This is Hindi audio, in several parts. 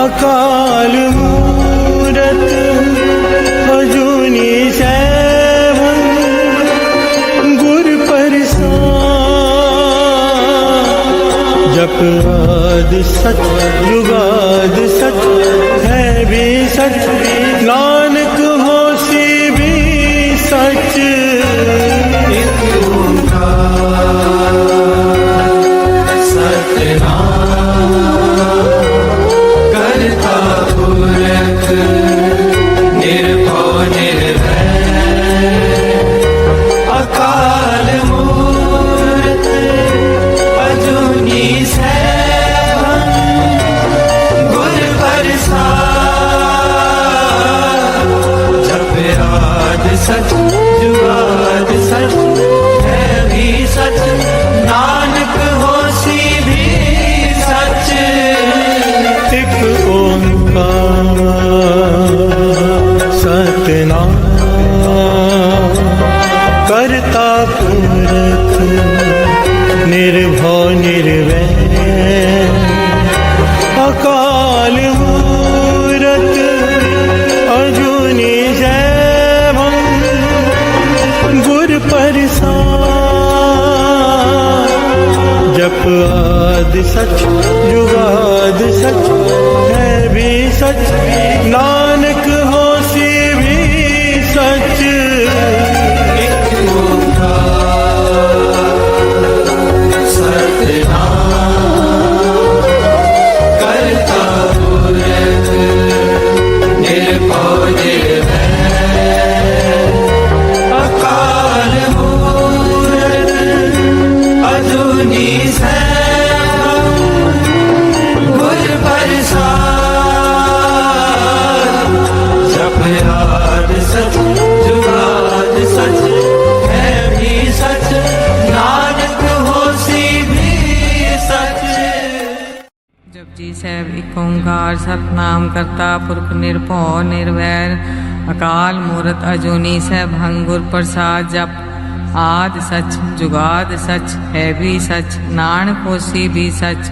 अकाल मूरत अजूनी सैभं गुर प्रसाद। जप आदि सच जुगाद सच है भी सच, नानक होसी भी सच। सच जुगाद सच है भी सच, नानक होसी भी सच। एक ओंकार सतनाम करता पुरख निर्भव निर्वैर। अकाल मूरत अजूनी सैभं गुर प्रसाद। जप आदि सच जुगाद सच है भी सच, नानक होसी भी सच। एक ओंकार सतनाम करता पुरख निर्भव निर्वैर। अकाल मूरत अजूनी सैभं गुर प्रसाद। जप आदि सच जुगाद सच है भी सच, नानक होसी भी सच। जपजी ਸਾਹਿਬ ਇੱਕ ਓੰਕਾਰ ਸਤਨਾਮ ਕਰਤਾ ਪੁਰਖ ਨਿਰਭਉ ਨਿਰਵੈਰ। ਅਕਾਲ ਮੂਰਤ ਅਜੂਨੀ ਸੈਭੰ ਗੁਰ ਪ੍ਰਸਾਦ। ਜਪ ਆਦ ਸਚ ਜੁਗਾਦ ਸਚ ਹੈ ਵੀ ਸਚ, ਨਾਨਕ ਹੋਸੀ ਵੀ ਸਚ।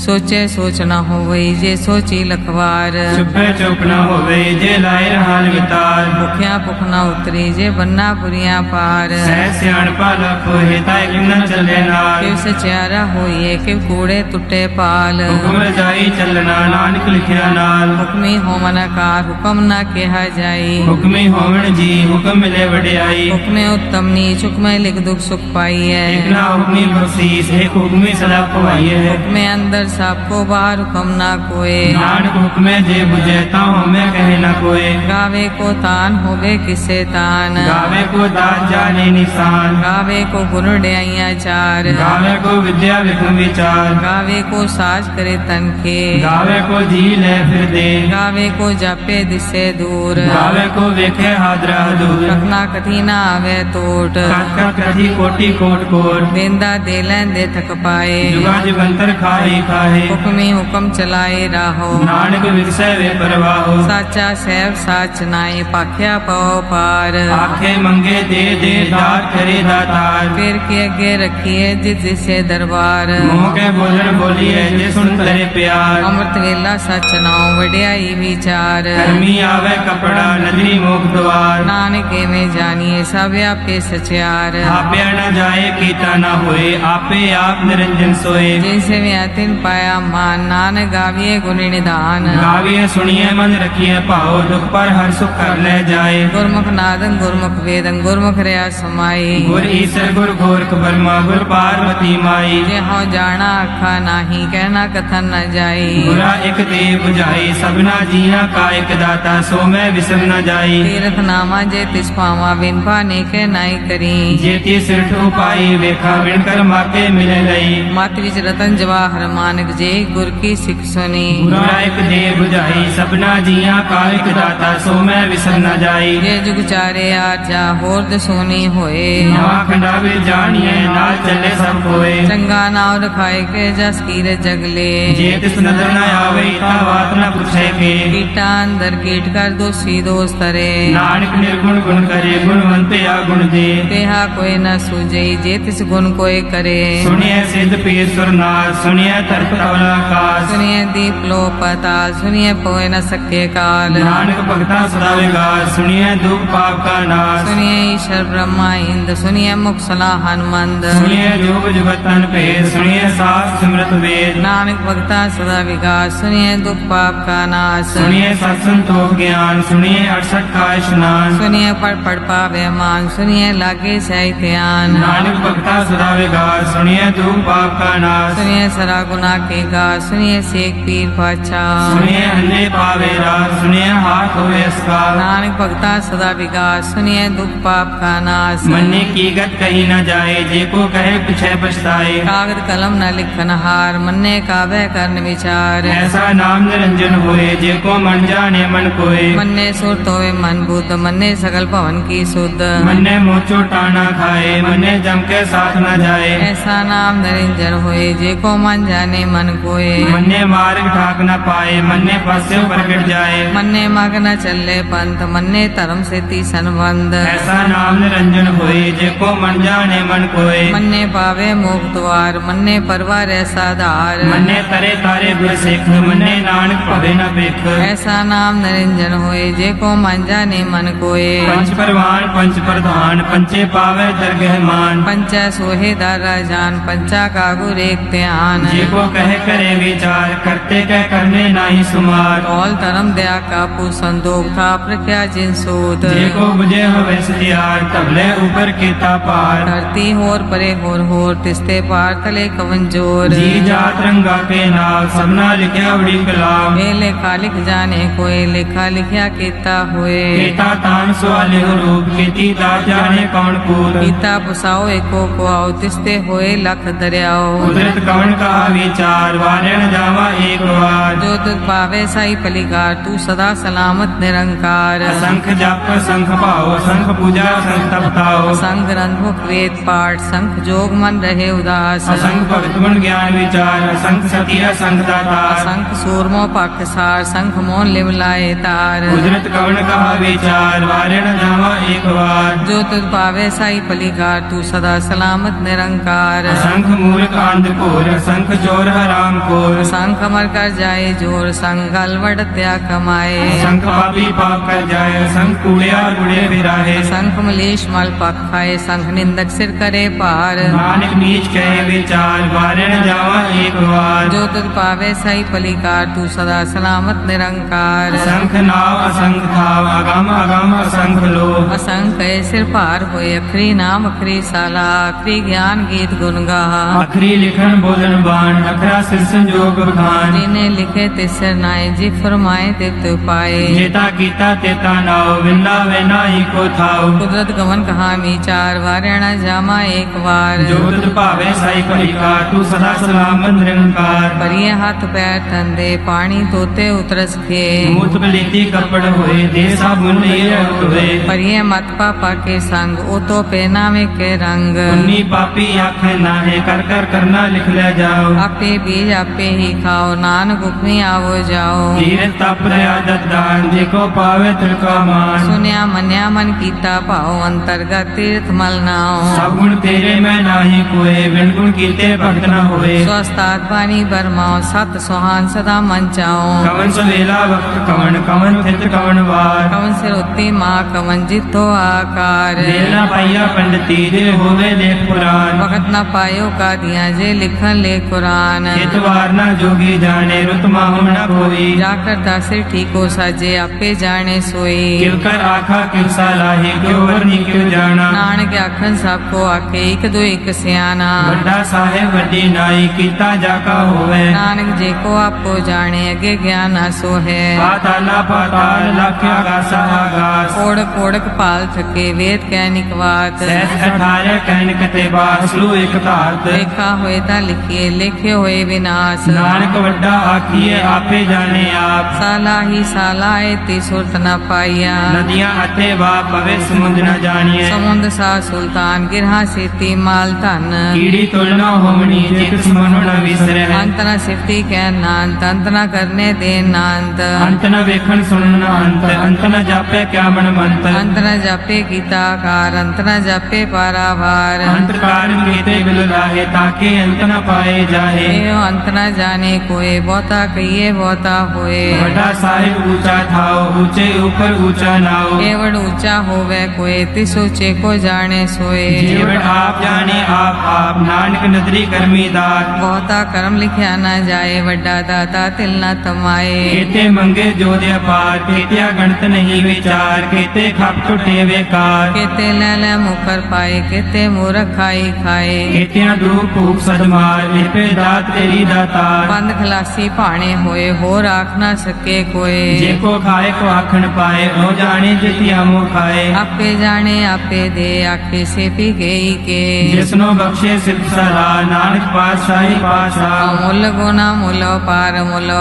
ਸੋਚੇ ਸੋਚ ਨਾ ਹੋਵਈ ਜੇ ਸੋਚੀ ਲਖਵਾਰ। ਚੁੱਪੇ ਚੁੱਪ ਨਾ ਹੋਵੇ ਜੇ ਲਾਏ ਰਹਾਨ ਵਿਤਾਰ। ਭੁਖਿਆ ਭੁਖ ਨਾ ਉਤਰੀ ਜੇ ਬੰਨਾ ਪੁਰੀਆਂ ਪਾਰ। ਸਹਿ ਸਿਆਣਪਾ ਲਖ ਹੋਏ ਤਾਇ ਕਿਮ ਨ ਚੱਲੇ ਨਾਲ। ਕਿਵ ਸਚਿਆਰਾ ਹੋਈਏ ਕਿਵ ਕੂੜੇ ਟੁੱਟੇ ਪਾਲ। ਹੁਕਮ ਰਜਾਈ ਚੱਲਣਾ ਨਾਨਕ ਲਿਖਿਆ ਨਾਲ। ਹੁਕਮੀ ਹੋਵਨ ਆਕਾਰ ਹੁਕਮ ਨਾ ਕਿਹਾ ਜਾਈ। ਹੁਕਮੀ ਹੋਵਣ ਜੀ ਹੁਕਮ ਮਿਲੇ ਵਡਿਆਈ। ਹੁਕਮੇ ਉੱਤਮ ਨੀਚ ਹੁਕਮੇ ਲਿਖ ਦੁਖ ਸੁਖ ਪਾਈਐ। ਇਕ ਨਾ ਹੁਕਮੀ ਬਖਸ਼ੀਸ ਇੱਕ ਹੁਕਮੀ ਸਦਾ ਪਵਾਈਐ। ਹੁਕਮੇ ਅੰਦਰ ਸਭ ਕੋ ਬਾਹਰ ਹੁਕਮ ਨਾ ਕੋਏ। ਨਾਨਕ ਹੁਕਮੇ ਜੇ ਬੁਝੈ ਤਾਂ ਹਉਮੈ ਕਹੇ ਨਾ ਕੋਏ। ਗਾਵੇ ਕੋ ਤਾਨ ਹੋਵੇ ਕਿਸੇ ਤਾਨ। ਗਾਵੇ ਕੋ ਦਾਤ ਜਾਣੇ ਨਿਸ਼ਾਨ। ਗਾਵੇ ਕੋ ਗੁਣ ਵਡਿਆਈਆਂ ਚਾਰ। ਗਾਵੇ ਕੋ ਵਿਦਿਆ ਵਿਖਮ ਵਿਚਾਰ। ਗਾਵੇ ਕੋ ਸਾਜ ਕਰੇ ਤਨ ਕੇ। ਗਾਵੇ ਕੋ ਜੀ ਲੈ ਫਿਰ ਦੇ। ਗਾਵੇ ਕੋ ਜਾਪੇ ਦਿਸੇ ਦੂਰ। ਗਾਵੇ ਕੋ ਵੇਖੇ ਹਾਦਰਾ ਹਦੂਰ। ਰਖਨਾ ਕਥੀ ਨਾ ਆਵੇ ਟੋਟ। ਕਥ ਕਥੀ ਕੋਟੀ ਕੋਟ ਕੋਟ। ਦੇਂਦਾ ਦੇ ਲੈਂਦੇ ਥਕ ਪਾਏ। ਜੁਗਾ ਜੁਗੰਤਰ ਖਾਹੀ ਖਾਹੇ। ਹੁਕਮੀ ਹੁਕਮ ਚਲਾਏ ਰਾਹੋ। ਨਾਨਕ ਵਿਗਸੈ ਵੇ ਪਰਵਾਹੋ। ਸਾਚਾ ਸਹਿਬ ਸਾਚ ਨਾਏ ਪਾਖਿਆ ਪਉ ਪਾਰ। ਆਖੇ ਮੰਗੇ ਦੇ ਦੇ ਦਾਤ ਕਰੇ ਦਾਤਾਰ। ਫਿਰ ਕੇ ਅੱਗੇ ਰੱਖੀਏ ਜਿਸ ਜਿਸੇ ਦਰਬਾਰ। ਮੋਹ ਕੇ ਬੋਲਣ ਬੋਲੀਏ ਜੇ ਸੁਣ ਤਰੇ ਪਿਆਰ। ਅੰਮ੍ਰਿਤ ਵੇਲਾ ਸਚ ਨਾਉ ਵਡਿਆਈ ਵਿਚਾਰ। ਕਰਮੀ ਆਵੇ ਕਪੜਾ ਨਦਰੀ ਮੋਖ ਦਵਾਰ। ਨਾਨਕ ਐਵੇਂ ਜਾਣੀਏ ਸਭ ਆਪੇ ਸਚਿਆਰ। ਆਪਿਆ ਨ ਜਾਏ ਕੀਤਾ ਨ ਹੋਏ, ਆਪੇ ਆਪ ਨਿਰੰਜਨ ਸੋਏ। ਜੈਸੇ ਵਿਆ ਤਿਨ ਪਾਇਆ ਮਾਨ, ਨਾਨਕ ਗਾਵੀਏ ਗੁਣ ਨਿਧਾਨ। ਗਾਵੀਏ ਸੁਣੀਏ ਮਨ ਰਖੀਏ ਭਾਉ, ਦੁਖ ਪਰ ਹਰ ਸੁਖ ਕਰ ਲੈ ਜਾਏ। ਗੁਰਮੁਖ ਨਾਦੰ ਗੁਰਮੁਖ ਵੇਦੰ ਗੁਰਮੁਖ ਰਿਆ ਸਮਾਈ। ਗੁਰ ਈਸਰ ਗੁਰ ਗੋਰਖ ਬਰਮਾ ਗੁਰ ਪਾਰਵਤੀ ਮਾਈ। ਜੇ ਹਉ ਜਾਣਾ ਆਖਾ ਨਾਹੀ ਕਹਿਣਾ ਕਥਨ ਨ ਜਾਈ। ਗੁਰਾ ਇਕ ਦੇ 부ਝਾਈ ਸਭਨਾ ਜੀਆਂ ਕਾ ਇਕ ਦਾਤਾ, ਸੋ ਮੈਂ ਵਿਸਰ ਨ ਜਾਈ। ਤੀਰਥ ਨਾਮਾ ਜੇ ਤਿਸ ਪਾਵਾ ਬਿਨ ਪਾਨੇ ਕੇ ਨਾਈ ਕਰੀ। ਜੇ ਤੀ ਸਿਰਠ ਉਪਾਈ ਵੇਖਾ ਵਿਣ ਕਰ ਮਾਤੇ ਮਿਲੇ ਲਈ। ਮਤ ਵਿੱਚ ਰਤਨ ਜਵਾਹਰ ਮਾਨਕ ਜੇ ਗੁਰ ਕੀ ਸਿੱਖ ਸੁਣੀ। ਗੁਰਾ ਇਕ ਦੇ 부ਝਾਈ ਸਭਨਾ ਜੀਆਂ ਕਾ ਇਕ ਦਾਤਾ, ਸੋ ਮੈਂ ਵਿਸਰ ਨ ਜਾਈ। ਜੇ ਜੁਗ ਚਾਰੇ ਆਰਜਾ ਹੋਰ ਦਸੋਨੀ ਹੋਏ। ਨਵਾ ਖੰਡਾਵੇ ਜਾਣੀਏ ਨਾਲ ਚੱਲੇ ਸਭ ਕੋਏ। ਚੰਗਾ ਨਾਮ ਰਖਾਏ ਕੇ ਜਸ ਕੀਰ ਜਗਲੇ। ਜੇ ਤਿਸ ਨਦਰ ਨ ਆਵੇ ਤਾਂ ਬਾਤ ਨ ਪੁੱਛੇ ਕੇ। ਕੀਟਾ ਅੰਦਰ ਕੀਟ ਕਰ ਦੋਸੀ ਦੋਸ ਤਰੇ। ਨਾਨਕ ਨਿਰਗੁਣ ਗੁਣ ਕਰੇ, ਗੁਣਵੰਤਿਆ ਗੁਣ ਦੇ। ਤੇਹਾ ਕੋਈ ਨ ਸੂਝਈ ਜੇ ਤਿਸ ਗੁਣ ਕੋਈ ਕਰੇ। ਸੁਣਿਐ ਸਿੱਧ ਪੀਰ ਸੁਰਨਾਰ, ਸੁਣਿਐ ਤਰਕ ਤਵਲ ਆਕਾਸ ਸੁਣੀਏ ਦੀਪ ਲੋ ਪਤਾਲ ਸੁਣੀਏ ਪੋਏ ਨ ਸਕੇ ਕਾਲ ਨਾਨਕ ਭਗਤਾ ਸਦਾ ਵਿਗਾਸ ਸੁਣੀਏ ਦੁਖ ਪਾਪ ਕਾ ਨਾਸ ਸੁਣੀਏ ਈਸ਼ਰ ਬ੍ਰਹਮਾ ਇੰਦ ਸੁਣੀਏ ਮੁਖ ਸਲਾ ਹਨਮੰਦ ਸੁਣੀਏ ਜੋਗ ਜਗਤਨ ਭੇਦ ਸੁਣੀਏ ਸਾਸ ਸਿਮਰਤ ਵੇਦ ਨਾਨਕ ਭਗਤਾ ਸਦਾ ਵਿਗਾਸ ਸੁਣੀਏ ਦੁਖ ਪਾਪ ਕਾ ਨਾਸ ਸੁਣੀਏ ਸਤ ਸੰਤੋਖ ਗਿਆਨ ਸੁਣੀਏ 68 ਕਾ ਇਸ਼ਨਾਨ ਸੁਣੀਏ ਪੜ ਪੜ ਪਾਵੇ ਮਾਨ ਸੁਣੀਏ ਲਾਗੇ ਸਹਿ ਧਿਆਨ ਨਾਨਕ ਭਗਤਾ ਸਦਾ ਵਿਗਾਸ ਸੁਣੀਏ ਦੁਖ ਪਾਪ ਕਾ ਨਾਸ ਸੁਣੀਏ ਸਰਾ ਗੁਨਾ ਕੇ ਗਾ ਸੁਣੀਏ ਸੇਖ ਪੀਰ ਪਾਛਾ ਸੁਣੀਏ ਅੰਨੇ ਪਾਵੇ ਰਾਸ ਸੁਣੀਏ ਹਾਥ ਹੋਵੇ ਸਕਾ ਨਾਨਕ ਭਗਤਾ ਸਦਾ ਵਿਗਾਸ ਸੁਣੀਏ ਦੁਖ ਪਾਪ ਕਾ ਨਾਸ मन्ने की गत कही न जाए जे को कहे पिछे पछताए कागद कलम न लिखन हार मन्ने कावे करन विचार ऐसा नाम निरंजन होए जे को मन जाने मन कोय मन्ने सुरत होवे मन बुद्ध मन्ने सकल भवन की सुध मन्ने मोचो टाना खाए मन्ने जम के साथ न जाए ऐसा नाम निरंजन होए जे को मन जाने मन कोय मन्ने मार्ग ठाक न पाए मन्ने पस्यो प्रगट जाए मन्ने मग न चले पंथ मन्ने धर्म सेती संबंध ऐसा नाम निरंजन होए जे को मन जाने मन कोय मन्ने पावे मोख द्वार मन्ने परवार ऐसा धार मन्ने तरे तारे गुर सिख मन्ने नानक भवे न बिख ऐसा नाम निरंजन होए जे को मन जाने मन कोय पंच परवान पंच प्रधान पंचे पावे दरगह मान पंचा सोहे दारा जान पंचा कागु रेख ध्यान जे को कहे करे विचार करते कह करने नाही सुमार कौल धर्म दया कापू संदोख था प्रख्या जिन सूत जे को बुझे होवे सतियार तबले ऊपर केता पार धरती होर परे होर तिस्ते पार तले कवन जोर जी जात रंगा के नाम सबना लिखया बड़ी कलाम ए लेखा लिख जाने कोई लेखा लिखया केता हुए केता तान सवाले रूप खेती दा जाने कौन कूद गीता पुसाओ एको को आओ तिस्ते होए लख दरियाओ कुदरत कौन का विचार वारे न जावा एक बार जो तुझ पावे साई पलिकार तू सदा सलामत निरंकार असंख जाप संख पाओ संख पूजा संख तपताओ संग ग्रंथ मुख वेद पाठ संख जोग मन रहे उदास असंख भक्त गुण ज्ञान विचार असंख सती असंख दाता संख सूरमो पख सार संख मोन लिव लाए तार कुदरत कौन का विचार वारे न जावा एक बार जो तुझ पावे साई पलिकार तू सदा सलामत निरंकार असंख मूर्ख अंध घोर असंख चोर हराम खोर संख मर कर जाए जोर संग गलवड़ त्या कमाए असंख पापी पाप कर जाए असंख कूड़िया गुड़े फिराहे संख मलेश मल पख खाए संख निंदक सिर करे पार नानक नीच कहे विचार वारे न जावा एक बार जो तुझ पावे सही पलिकार तू सदा सलामत निरंकार असंख नाव असंख थाव अगम अगम असंख लो असंख है सिर पार होए अखरी नाम अखरी साला अखरी ज्ञान गीत गुण गाहा अखरी लिखन बोलन बाण अखरा सिर संजोग बखान जिन्हें लिखे तिसर नाए जी फरमाए तित पाए जेता कीता तेता नाव विंदा वे नाही को थाव कुदरत गमन कहा विचार वारणा जामा एक बार जो तुझ भावे साई कलिका तू सदा सलामत निरंकार परिये हाथ पैर ठंडे पानी तोते उतरस खे मूत बलीती कपड़ होए दे साबुन ये होए परिये मत पापा के संग ओ तो पहनावे के रंग उन्नी पापी आंखें नाहे कर कर करना लिख ले जाओ आपे बीज आपे ही खाओ नान गुपनी आवो जाओ धीरे तप आदत दान देखो पावे तिलका मान सुनिया मन्या मन कीता पाओ अंतर्गत तीर्थ मल नाओ सब गुण तेरे में नाही कोए बिन गुण कीते भक्त न होए स्वस्थात पानी बरमाओ सत सुहान सदा मन चाओ कवन सवेला वक्त कवन कवन थित कवन वार कवन सिर उत्ती माँ कवन जितो आकार देर न पाइया पंडिती जे होवे लेख पुराण वक्त न पायो का दिया जे लिखन ले कुरान हितवार न जोगी जाने रुत माहु न कोई जाकर दासिर ठीको साजे आपे जाने सोई किव कर आखा किव सालाही क्यों वरनी क्यों जाना नानक आखन सबको आखे एक दो एक सियाना वड्डा साहेब वड्डी नाई कीता जाका होवे नानक जे को आपको जाने अगे ज्ञान आसो है पाताला पाताल लख्या गासा आगास ओड़क ओड़क पाल थके वेद कैनिक वात सहस 18 कहन कते बासलू एक धारत लेखा होए ता लिखिए लिखे होए विनाश नानक वड्डा आखिए आपे जाने आप साला ही साला ती सुरत न पाइया नदियां अते वा पवे समुद्र न जानिए समुद्र सा सुल्तान गिरहा सेती माल धन कीड़ी तुलना होमनी जित सुमनो न विसरे अंत न सिफती ਲਿਖੈ ਨਾਨਤ ਅੰਤ ਨ ਕਰਨੇ ਦੇ ਨਾਨਤ ਅੰਤ ਨ ਵੇਖਣ ਸੁਣਨ ਅੰਤ ਅੰਤ ਨ ਜਾਪੇ ਕਿਆ ਮਨ ਮੰਤ ਅੰਤ ਨ ਜਾਪੇ ਕੀਤਾ ਕਾਰ ਅੰਤ ਨ ਜਾਪੇ ਪਾਰਾਵਾਰ ਅੰਤ ਕਾਰਨ ਕੀਤੇ ਬਿਲ ਲਾਹੇ ਤਾਕੇ ਅੰਤ ਨ ਪਾਏ ਜਾਹੇ ਇਹੋ ਅੰਤ ਨ ਜਾਣੇ ਕੋਏ ਬਹੁਤਾ ਕਹੀਏ ਬਹੁਤਾ ਹੋਏ ਵੱਡਾ ਸਾਹਿਬ ਊਚਾ ਥਾਓ ਊਚੇ ਉਪਰ ਊਚਾ ਨਾਓ ਕੇਵੜ ਉੱਚਾ ਹੋਵੇ ਕੋਏ ਤਿਸ ਉੱਚੇ ਕੋ ਜਾਣੇ ਸੋਏ ਜੀਵਨ ਆਪ ਜਾਣੇ ਆਪ ਨਾਨਕ ਨਦਰੀ ਕਰਮੀ ਦਾਤ ਬਹੁਤਾ ਕਰਮ ਲਿਖਿਆ ਨਾ ਜਾਏ ਵੱਡਾ ਦਾਤਾ ਤਿਲ ਨਾ ਤਮਾਏ ਕੀਤੇ ਮੰਗੇ ਜੋ ਦੇ ਅਪਾਰ ਕੀਤਿਆ ਗਣਤ ਨਹੀਂ ਵਿਚਾਰ ਕੀਤੇ ਖਪ ਟੁੱਟੇ ਵੇਕਾਰ केते ले मुखर पाए केते मूर्ख खाई खाए ਕੀਤਿਆਂ ਦੂਖ ਭੂਖ ਸਦਮਾਰ ਲਿਪੇ ਦਾਤ ਤੇਰੀ ਦਾਤਾਰ बंद खलासी भाणे होए हो राख ना सके कोए ਜੇ ਕੋ ਖਾਏ ਕੋ ਆਖਣ ਪਾਏ ਉਹ ਜਾਣੇ ਜਿਤਿਆ ਮੋ ਖਾਏ आपे जाने आपे दे आखे से पी गई के ਜਿਸਨੋ ਬਖਸ਼ੇ ਸਿਫਤ ਸਲਾ ਨਾਨਕ ਪਾਤਸ਼ਾਹੀ ਪਾਤਸ਼ਾਹ अमूल गुना मूल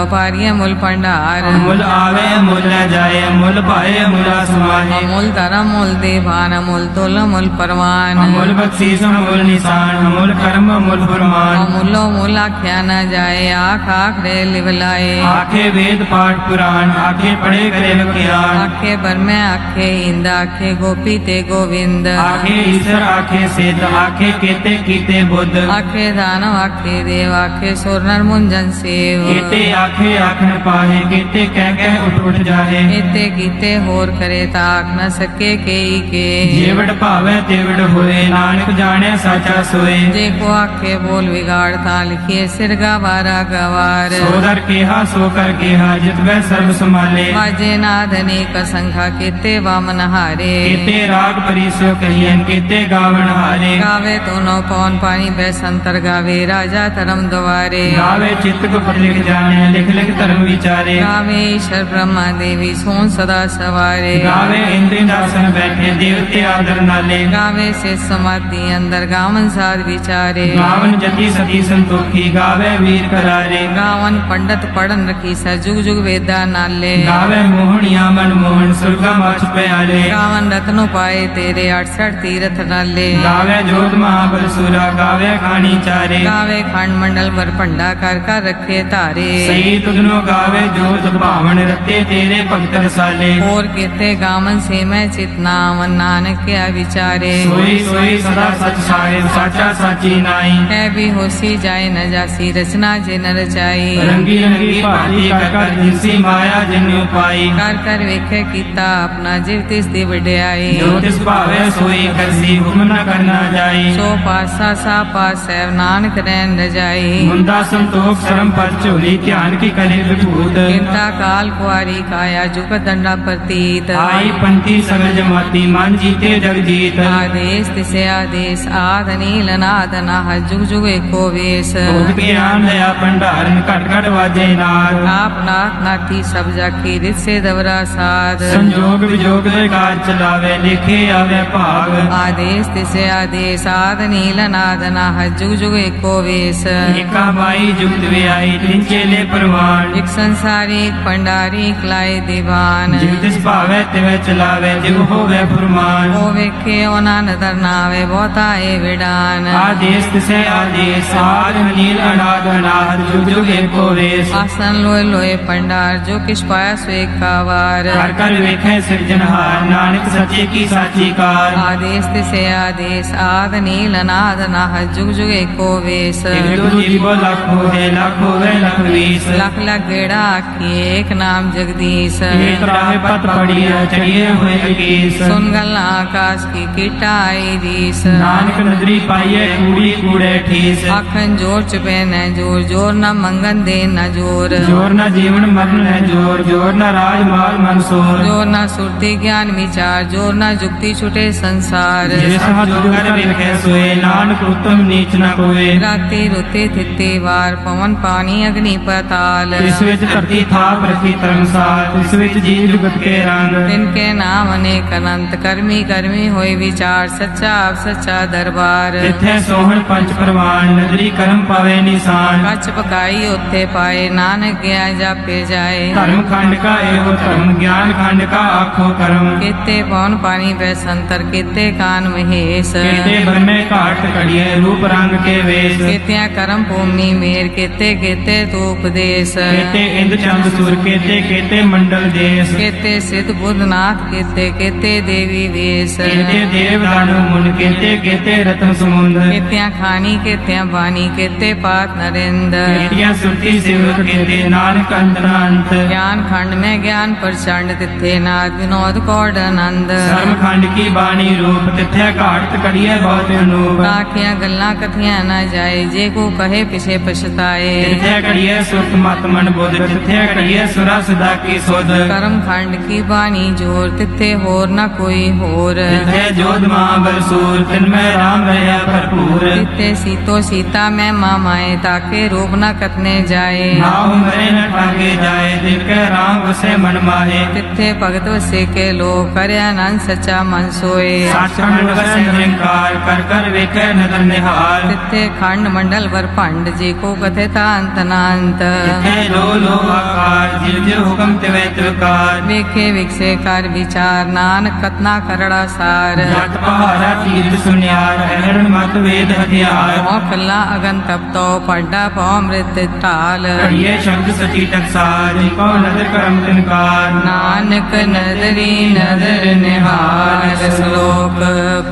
पारिय मूल भंडार ਮੁੱਲ ਆਵੇ ਮੁੱਲ ਲੈ ਜਾਏ ਮੁੱਲ ਪਾਏ ਮੁਲਾ ਸਮਾਹੇ अमूल धर्म मूल देवान अमूल तुल मूल परवान ਅਮੁੱਲ ਬਖਸ਼ੀਸ਼ ਅਮੁੱਲ ਨਿਸ਼ਾਨ ਅਮੁੱਲ ਕਰਮ ਅਮੁੱਲ ਫਰਮਾਨ अमूलो मूल आख्या न जाए आख आख रे लिवलाए ਆਖੇ ਵੇਦ ਪਾਠ ਪੁਰਾਣ ਆਖੇ ਪੜੇ ਕਰੇ ਵਿਖਿਆਨ आखे बर्मे आखे इंद आखे गोपी ते गोविंद ਆਖੇ ਈਸ਼ਰ ਆਖੇ ਸਿੱਧ ਆਖੇ ਕੀਤੇ ਕੀਤੇ ਬੁੱਧ आखे दानव आखे देव आखे सुर नर मुंजन सेव ਕੀਤੇ ਆਖੇ ਆਖਣ ਪਾਹੇ ਕੀਤੇ ਕਹਿ ਕਹਿ ਉੱਠ ਜਾਹੇ एते कीते होर करे ताक न सके केई के ਜੇਵੜ ਭਾਵੈ ਤੇਵੜ ਹੋਏ ਨਾਨਕ ਜਾਣਿਆ ਸਾਚਾ ਸੋਏ जे को आखे बोल बिगाड़ ता लिखिए सिर गवारा गवार ਸੋ ਦਰ ਕਿਹਾ ਸੋ ਕਰ ਕਿਹਾ ਜਿਤਵੈ ਸਰਬ ਸੰਭਾਲੇ बाजे नाद अनेक संख्या केते वामन हारे ਕੀਤੇ ਰਾਗ ਪਰਿਸੋ ਕਹੀਐਨ ਕੀਤੇ ਗਾਵਣ ਹਾਰੇ गावे दोनों पौन पानी बैसंतर गावे राजा धर्म द्वारे ਗਾਵੇ ਚਿत्त ਕੋ ਪੜ ਲਿਖ ਜਾਣੇ ਲਿਖ ਲਿਖ ਧਰਮ ਵਿਚਾਰੇ गावे ईश्वर ब्रह्मा देवी सोन सदा सवारे ਗਾਵੇ ਇੰਦਰੀ ਦਾਸਨ ਬੈਠੇ ਦੇਵਤੇ ਆਦਰ ਨਾਲੇ गावे से समाधि अंदर गावन साध विचारे ਗਾਵਨ ਜਤੀ ਸਤੀ ਸੰਤੋਖੀ ਗਾਵੇ ਵੀਰ करारे गावन पंडित पढ़न रखी सा जुग जुग वेदा नाले ਗਾਵੇ ਮੋਹਣੀਆਂ ਮਨ ਮੋਹਨ ਸੁਰਗਾ ਮਛ ਪਿਆਲੇ गावन रत्नो पाए तेरे 68 तीरथ नाले ਗਾਵੇ ਜੋਤ ਮਹਾਬਲ ਸੁਰਾ ਗਾਵੇ ਖਾਣੀ ਚਾਰੇ गावे खंड मंडल पर भंडा कर रखे तारे ਸਹੀ ਤੁਧਨੋ ਗਾਵੇ ਜੋਤ ਭਾਵਨ ਰਤੇ ਤੇਰੇ ਭਗਤ ਰਸਾਲੇ और केते गावन से मैं चितनावन नानक क्या विचारे ਸੋਈ ਸੋਈ ਸਦਾ ਸਚ ਸਾਹਿਬ ਸਾਚਾ ਸਾਚੀ ਨਾਈ है भी होसी जाए न जासी रचना जे न रचाई ਰੰਗੀ ਰੰਗੀ ਭਾਤੀ ਕਰ ਕਰ ਜਿਨਸੀ ਮਾਇਆ ਜਿਨਿ ਪਾਈ कर कर वेखे कीता अपना जीव तिस दी वड्याई ਜੋ ਤਿਸ ਭਾਵੇ ਸੋਈ ਕਰਸੀ ਹੁਕਮ ਨ ਕਰਨਾ ਜਾਈ सो पासा सा पास है नानक रैन रजाई ਮੁੰਦਾ ਸੰਤੋਖ ਸ਼ਰਮ ਪਦ ਝੋਲੀ ਧਿਆਨ ਕੀ ਕਰੇ ਵਿਭੂਤ चिंता काल कुआरी काया जुग दंडा प्रतीत ਆਈ ਪੰਥੀ ਸਗਲ ਜਮਾਤੀ ਮਨ ਜੀਤੇ ਜਗ ਜੀਤ आदेश तिसे आदेश आद नील नाद नाह जुग जुग एको वेश ਭੋਗ ਗਿਆਨ ਦਇਆ ਭੰਡਾਰਨ ਘਟ ਘਟ ਵਾਜੇ ਨਾਦ आप नाथ नाथी सब जाकी रित से दवरा साध ਸੰਜੋਗ ਵਿਜੋਗ ਦੇ ਕਾਜ ਚਲਾਵੇ ਲਿਖੇ ਆਵੇ ਭਾਗ आदेश तिसे आदेश आद नील नाद नाह जुग जुग एको वेश ਏਕਾ ਬਾਈ ਜੁਗਤ ਵਿਆਈ ਤਿਨ ਚੇਲੇ ਪ੍ਰਵਾਨ एक संसारी एक पंडारी एक लाए दीवान ਜਿਵ ਤਿਸ ਭਾਵੇ ਤਿਵੇਂ ਚਲਾਵੇ ਜਿਵ ਹੋਵੇ ਫੁਰਮਾਨ ओ वेखे ओना नदर नावे बहुता ए विडान ਆਦੇਸ ਤਿਸੈ ਆਦੇਸ ਆਦ ਨੀਲ ਅਨਾਦ ਅਨਾਹਦ ਜੁਗ ਜੁਗ ਏਕੋ ਵੇਸ आसन लोए लोए पंडार जो किस पाया सो एक कावार ਕਰ ਕਰ ਵੇਖੈ ਸਿਰਜਨਹਾਰ ਨਾਨਕ ਸੱਚੇ ਕੀ ਸਾਚੀ ਕਾਰ आदेश तिसे आदेश आद नील नाद नाह जुग जुग एको वेश ਇੱਕ ਦੋ ਜੀਵੋ ਲੱਖ ਹੋਏ ਲੱਖ ਹੋਵੇ ਲੱਖ ਵੀਸ लख लख गेड़ा आखी एक नाम जगदीश ਏਕ ਰਾਹੇ ਪਤ ਪੜੀਐ ਚੜੀਏ ਹੋਏ ਅਕੀਸ सुन गल आकाश की कीटा आई रीस ਨਾਨਕ ਨਦਰੀ ਪਾਈਏ ਕੂੜੀ ਕੂੜੇ ਠੀਸ आखन जोर चुपे न जोर जोर न मंगन दे न जोर ਜੋਰ ਨਾ ਜੀਵਨ ਮਰਨ ਹੈ ਜੋਰ ਜੋਰ ਨਾ ਰਾਜ ਮਾਲ ਮਨਸੂਰ जोर न सुरती ज्ञान विचार जोर न जुक्ति छुटे संसार ਜਿਸ ਹੱਥ ਜੋਗਰ ਵੇਖੇ ਸੋਏ ਨਾਨਕ ਉਤਮ ਨੀਚ ਨਾ ਕੋਏ राती रुते थिते वार पवन पानी अग्नि पताल ਇਸ ਵਿੱਚ ਧਰਤੀ ਥਾਪ ਰੱਖੀ ਧਰਮਸਾਲ ਇਸ ਵਿੱਚ ਜੀਵ ਜੁਗਤ ਕੇ ਰੰਗ तिनके नाम अनेक अनंत कर्मी कर्मी होए विचार सच्चा आप सच्चा दरबार ਜਿੱਥੇ ਸੋਹਣ ਪੰਜ ਪ੍ਰਵਾਨ ਨਦਰੀ ਕਰਮ ਪਾਵੇ ਨਿਸ਼ਾਨ कच पकाई उत्थे पाए नानक गया जापे जाए ਧਰਮ ਖੰਡ ਕਾ ਇਹੋ ਧਰਮ ਗਿਆਨ ਖੰਡ ਕਾ ਆਖੋ ਕਰਮ केते पवन पानी बैसंतर केते कान महेश ਕੀਤੇ ਬਰਮੇ ਘਾਟ ਕੜੀਏ ਰੂਪ ਰੰਗ ਕੇ ਵੇਸ਼ केत्या करम भूमि मेर केते केते तो उपदेश केते इंद्र चंद सूर केते केते मंडल देश केते सिद्ध बुद्धनाथ केते केते देवी वेश केते देव दानव मुन केते केते रत्न समुंद केत्या खानी केत्या बानी केते पात नरेंद्र केतिया सुरती सेवक केते नानक अंत ज्ञान खंड में ज्ञान प्रचंड तिथे नाथ विनोद कौड़ आनंद धर्म खंड की बाणी रूप तिथे घाट कड़िए बहुत अनूप आखियां गल्ला कथियां न जाए जे को कहे पिछे पछताए तिथे कड़िए सुख मत मन बुध तिथे कड़िए सुरा सदा की सुध कर्म खंड की बानी जोर तिथे होर न कोई होर तिथे जोध महाबल सूर तिनमें राम रहा भरपूर तिथे सीतो सीता में मामाए ताके रूप न कतने जाए नाहु मरे न ठाके जाए तिनके राम वसे मन माहे तिथे भगत वसे के लोग करे आनंद सच्चा मन सोए साखंड वसे निरंकार कर कर वेखे नदन निहार तिथे खंड मंडल वर भंड जी को कथिता अंत नांत तिथे लो आकार जिव जिव हुक्म तिवे तिवकार वेखे विकसे कर विचार नानक कतना करड़ा सार जट पहाड़ा तीर्थ सुनियार हरण मत वेद हथियार मोह कल्ला अगन तप तो पड्डा पौ मृत ताल कड़िए शब्द सची टकसार जिको नदर करम तिनकार नानक नदरी नदर निहार श्लोक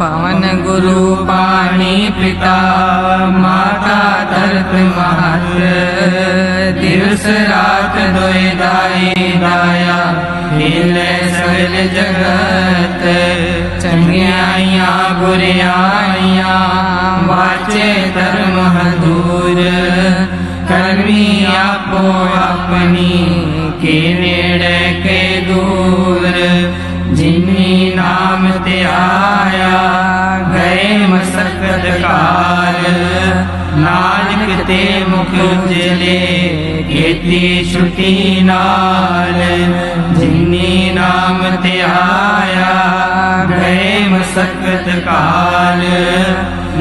पवन गुरु पाणी पिता माता धरत महत दिवस रात दोय दाई दाया हिले सगल जगत चंगियाइया बुरियाइया वाचे धर्म दूर करमी आपो अपनी के नेड़े के दूर जिन्नी नाम ते आया गए मसकत काल नानक ते मुख उजले केती छुटी नाल जिन्नी नाम ते आया गए मसकत काल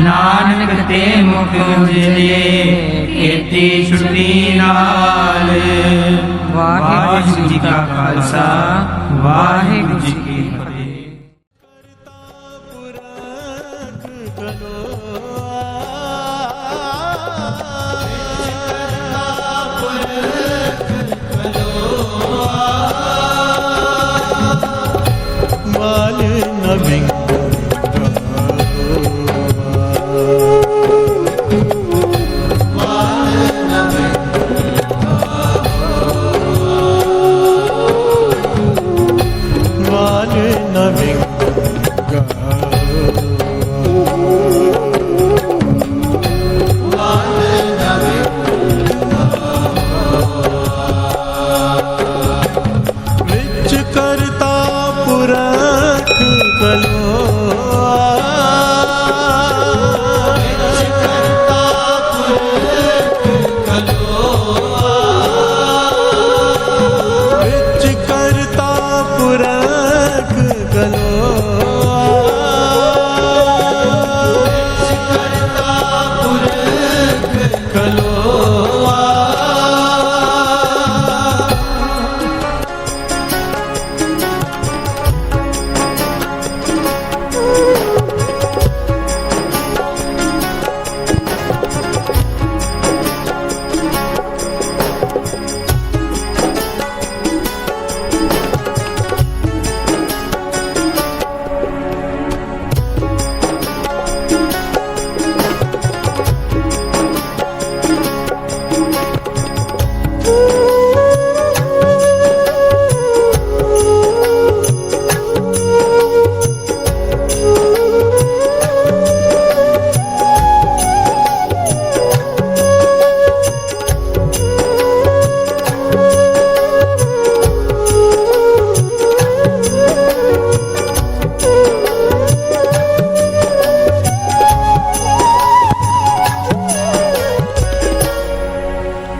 नानक ते मुख उजले केती छुटी नाल वाहिगुरु जी का खालसा वाहिगुरु जी की फतेह। माल न विच करता पुरख विच करता पुरख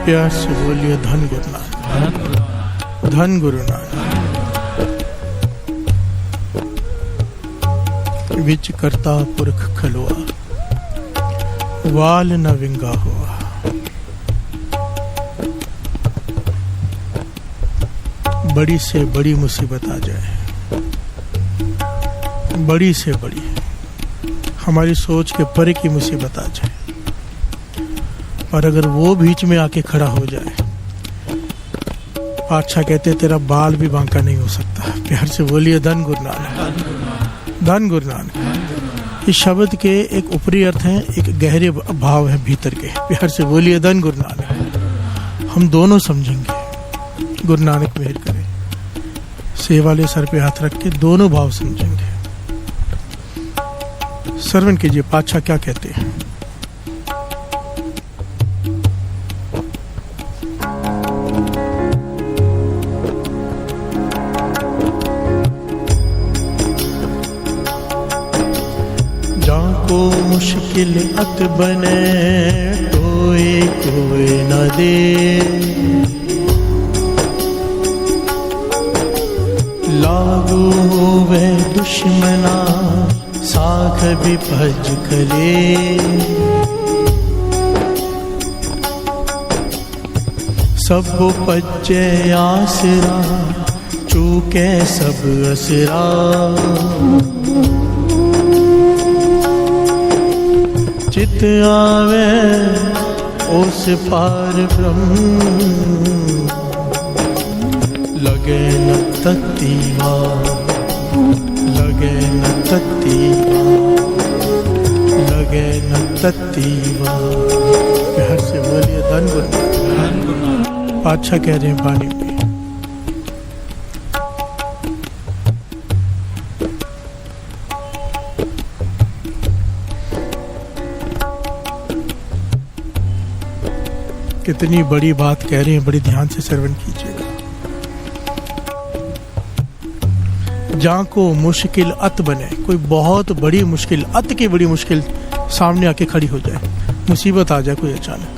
प्यार से बोलिए धन गुरु नानक, धन गुरु नानक। विच करता पुरख खलोआ, वाल न विंगा हुआ। बड़ी से बड़ी मुसीबत आ जाए, बड़ी से बड़ी हमारी सोच के परे की मुसीबत आ जाए, और अगर वो बीच में आके खड़ा हो जाए, पातशाह कहते तेरा बाल भी बांका नहीं हो सकता। प्यार से बोलिए धन गुरु नानक, धन गुरु नानक। इस शब्द के एक ऊपरी अर्थ हैं, एक गहरे भाव है भीतर के। प्यार से बोलिए धन गुरु नानक। हम दोनों समझेंगे, गुरु नानक मेहर करें। सेवा ले सर पे हाथ रख के दोनों भाव समझेंगे। श्रवण कीजिए पातशाह क्या कहते हैं। जाको मुश्किल अत बने कोई कोई न दे, लागू होवे दुश्मना साख भी भज खले, सब पज्जे आसरा चूके सब असरा, चित आवे उस पार ब्रह्म, लगे न तत्तीवा, लगे न तत्तीवा, लगे न तत्तीवा। प्यार से बोलिए धन गुरु। पातशाह कह रहे हैं वाणी में, कितनी बड़ी बात कह रहे हैं, बड़ी ध्यान से श्रवण कीजिएगा। जहाँ को मुश्किल अत बने, कोई बहुत बड़ी मुश्किल, अत की बड़ी मुश्किल सामने आके खड़ी हो जाए, मुसीबत आ जाए कोई अचानक,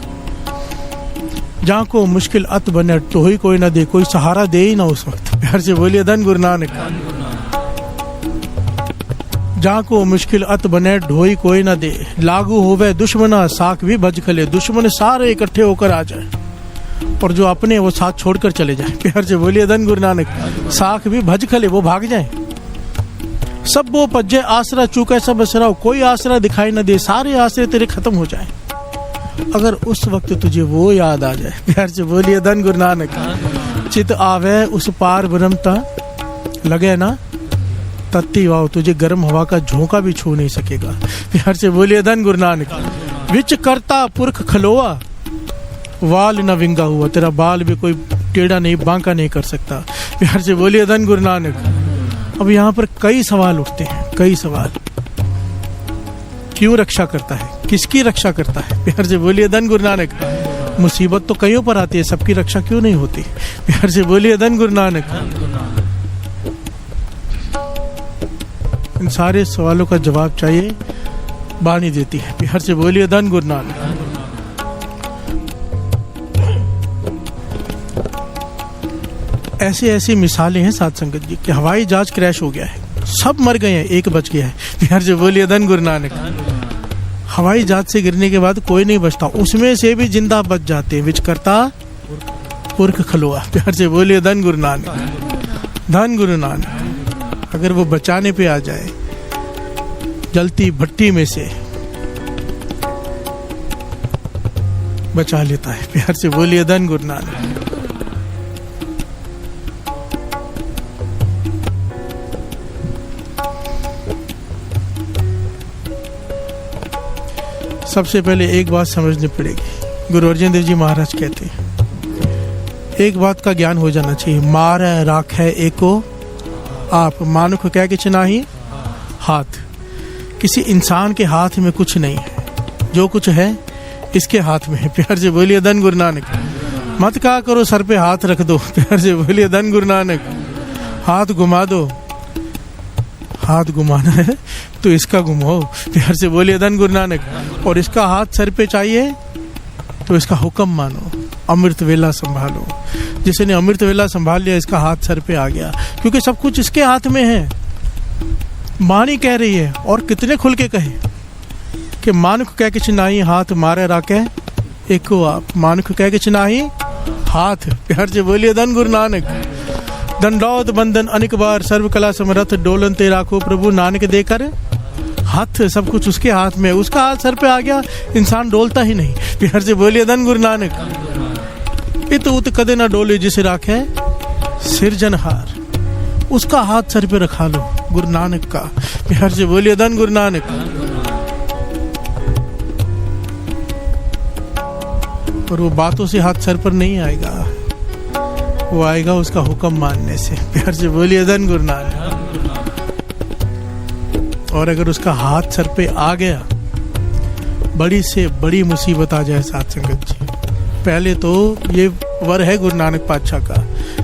जहाँ को मुश्किल अत बने तो ही कोई ना दे, कोई सहारा दे ही ना उस वक्त। प्यार से बोलिए धन गुरु नानक। जहाँ को मुश्किल अत बने ढोई कोई ना दे, लागू होवे दुश्मना साख भी भज खले, दुश्मन सारे इकट्ठे होकर आ जाए और जो अपने वो साथ छोड़कर चले जाए। प्यार से बोलिए धन गुरु नानक। साख भी भज खले, वो भाग जाए। सब वो पज्जे आसरा चूका सब असरा, कोई आसरा दिखाई न दे, सारे आसरे तेरे खत्म हो जाए। अगर उस वक्त तुझे वो याद आ जाए, प्यार से बोलिए धन गुरु नानक। चित आवे उस पार ब्रह्मता, लगे ना तत्ती वाओ, तुझे गर्म हवा का झोंका भी छू नहीं सकेगा। प्यार से बोलिए धन गुरु नानक। विच करता पुरख खलोआ, वाल न विंगा हुआ, तेरा बाल भी कोई टेढ़ा नहीं बांका नहीं कर सकता। प्यार से बोलिए धन गुरु नानक। अब यहाँ पर कई सवाल उठते हैं, कई सवाल। क्यों रक्षा करता है, किसकी रक्षा करता है? प्यार से बोलिए धन गुरु नानक। मुसीबत तो कईयों पर आती है, सबकी रक्षा क्यों नहीं होती? प्यार से बोलिए धन गुरु नानक। इन सारे सवालों का जवाब चाहिए, वाणी देती है। प्यार से बोलिए धन गुरु नानक। ऐसी ऐसी मिसालें हैं साथ संगत जी कि हवाई जहाज क्रैश हो गया है, सब मर गए हैं, एक बच गया है। प्यार से बोलिए धन गुरु नानक। हवाई जहाज से गिरने के बाद कोई नहीं बचता, उसमें से भी जिंदा बच जाते हैं। विच करता पुरख खलोआ। प्यार से बोलिए धन गुरु नानक, धन गुरु नानक। अगर वो बचाने पे आ जाए, जलती भट्टी में से बचा लेता है। प्यार से बोलिए धन गुरु नानक। सबसे पहले एक बात समझनी पड़ेगी। गुरु अर्जन देव जी महाराज कहते हैं, एक बात का ज्ञान हो जाना चाहिए, मार है राख है एको आप, मानुख क्या किछ नाही हाथ। किसी इंसान के हाथ में कुछ नहीं है, जो कुछ है इसके हाथ में है। प्यार से बोलिए धन गुरु नानक। मत कहा करो सर पे हाथ रख दो। प्यार से बोलिए धन गुरु नानक। हाथ घुमा दो, हाथ घुमाना है तो इसका घुमाओ। प्यार से बोलिए धन गुरु नानक। और इसका हाथ सर पे चाहिए तो इसका हुक्म मानो, अमृत वेला संभालो। जिसने अमृत वेला संभाल लिया, इसका हाथ सर पे आ गया, क्योंकि सब कुछ इसके हाथ में है। वाणी कह रही है, और कितने खुल के कहे कि मानुख कह किछ नाही हाथ, मारे राके एको आप। मानुख कह किछ नाही हाथ। प्यार से बोलिए धन गुरु नानक। दंडौत बंदन अनेक बार, सर्व कला समरथ डोलन ते राखो प्रभु, नानक देकर हाथ सब कुछ उसके हाथ में है, उसका हाथ सर पे आ गया इंसान डोलता ही नहीं। प्यार से बोलिए धन गुरु नानक। इत उत कदे ना डोले जिसे राखे सिरजनहार, उसका हाथ सर पे रखा लो गुरु नानक का। प्यार से बोलिए धन गुरु नानक। और वो बातों से हाथ सर पर नहीं आएगा, वो आएगा उसका हुक्म मानने से। प्यार से बोलिए धन गुरु नानक। और अगर उसका हाथ सर पे आ गया, बड़ी से बड़ी मुसीबत आ जाए साथ संगत जी, पहले तो ये वर है गुरु नानक पातशाह का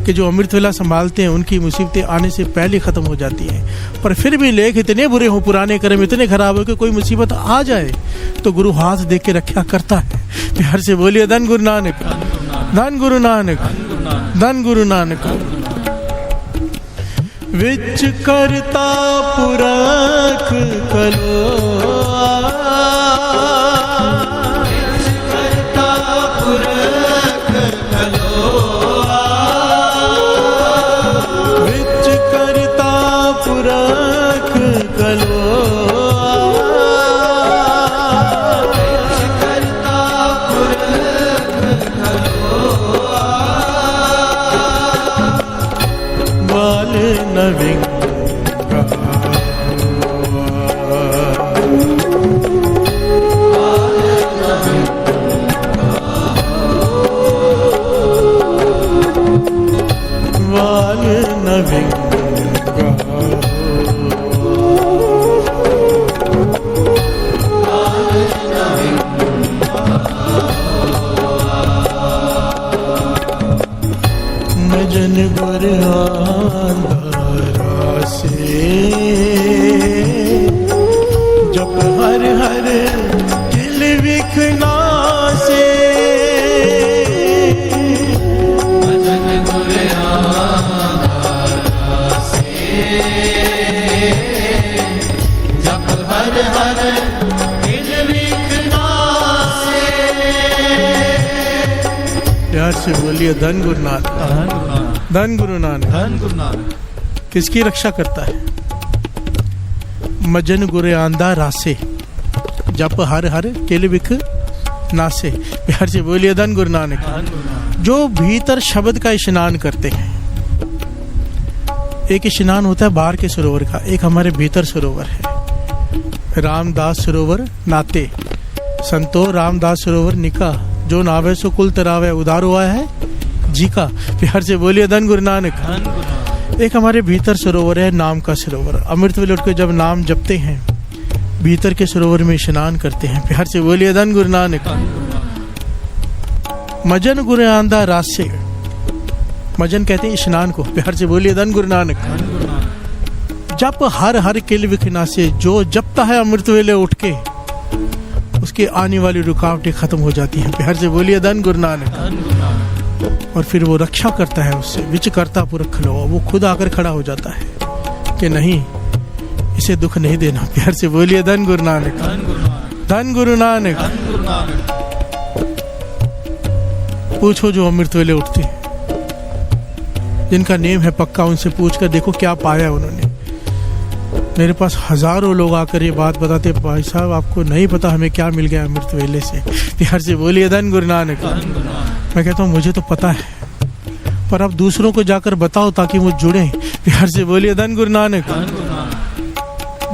कि जो अमृत वेला संभालते हैं उनकी मुसीबतें आने से पहले खत्म हो जाती हैं। पर फिर भी लेख इतने बुरे हो, पुराने कर्म इतने खराब हो कि कोई मुसीबत आ जाए तो गुरु हाथ दे के रक्षा करता है। प्यार से बोलिए धन गुरु नानक, धन गुरु नानक, धन गुरु नानक। विच करता पुरख कलो, से बोलिए धन गुरु नानक, धन गुरु नानक, धन गुरु नानक। किसकी रक्षा करता है? मजन गुरे आंदा रासे, जप हर हर किल विख नासे। प्यार से बोलिए धन गुरु नानक। जो भीतर शब्द का स्नान करते हैं, एक स्नान होता है बाहर के सरोवर का, एक हमारे भीतर सरोवर है। रामदास सरोवर नाते संतो रामदास सरोवर निका, जो नावे सो कुल तरावे उदार हुआ है जी का। प्यार से बोलिए धन गुरु नानक। एक हमारे भीतर सरोवर है नाम का सरोवर। अमृत वेले उठ के जब नाम जपते हैं, भीतर के सरोवर में स्नान करते हैं। प्यार से बोलिए धन गुरु नानक। मजन गुरु आंदा रासे, मजन कहते हैं स्नान को। प्यार से बोलिए धन गुरु नानक। जप हर हर किल विखना से, जो जपता है अमृत वेले उठ के, उसके आने वाली रुकावटें खत्म हो जाती हैं। प्यार से बोलिए धन गुरु नानक। और फिर वो रक्षा करता है उससे। विच करता पुरख खलो, वो खुद आकर खड़ा हो जाता है कि नहीं, इसे दुख नहीं देना। प्यार से बोलिए धन गुरु नानक, धन गुरु नानक। पूछो जो अमृत वेले उठते हैं, जिनका नेम है पक्का, उनसे पूछकर देखो क्या पाया उन्होंने। मेरे पास हजारों लोग आकर ये बात बताते, भाई साहब आपको नहीं पता हमें क्या मिल गया अमृत वेले से। प्यार से बोलिए धन गुरु नानक। मैं कहता हूँ मुझे तो पता है, पर अब दूसरों को जाकर बताओ ताकि वो जुड़े। प्यार से बोलिए धन गुरु नानक।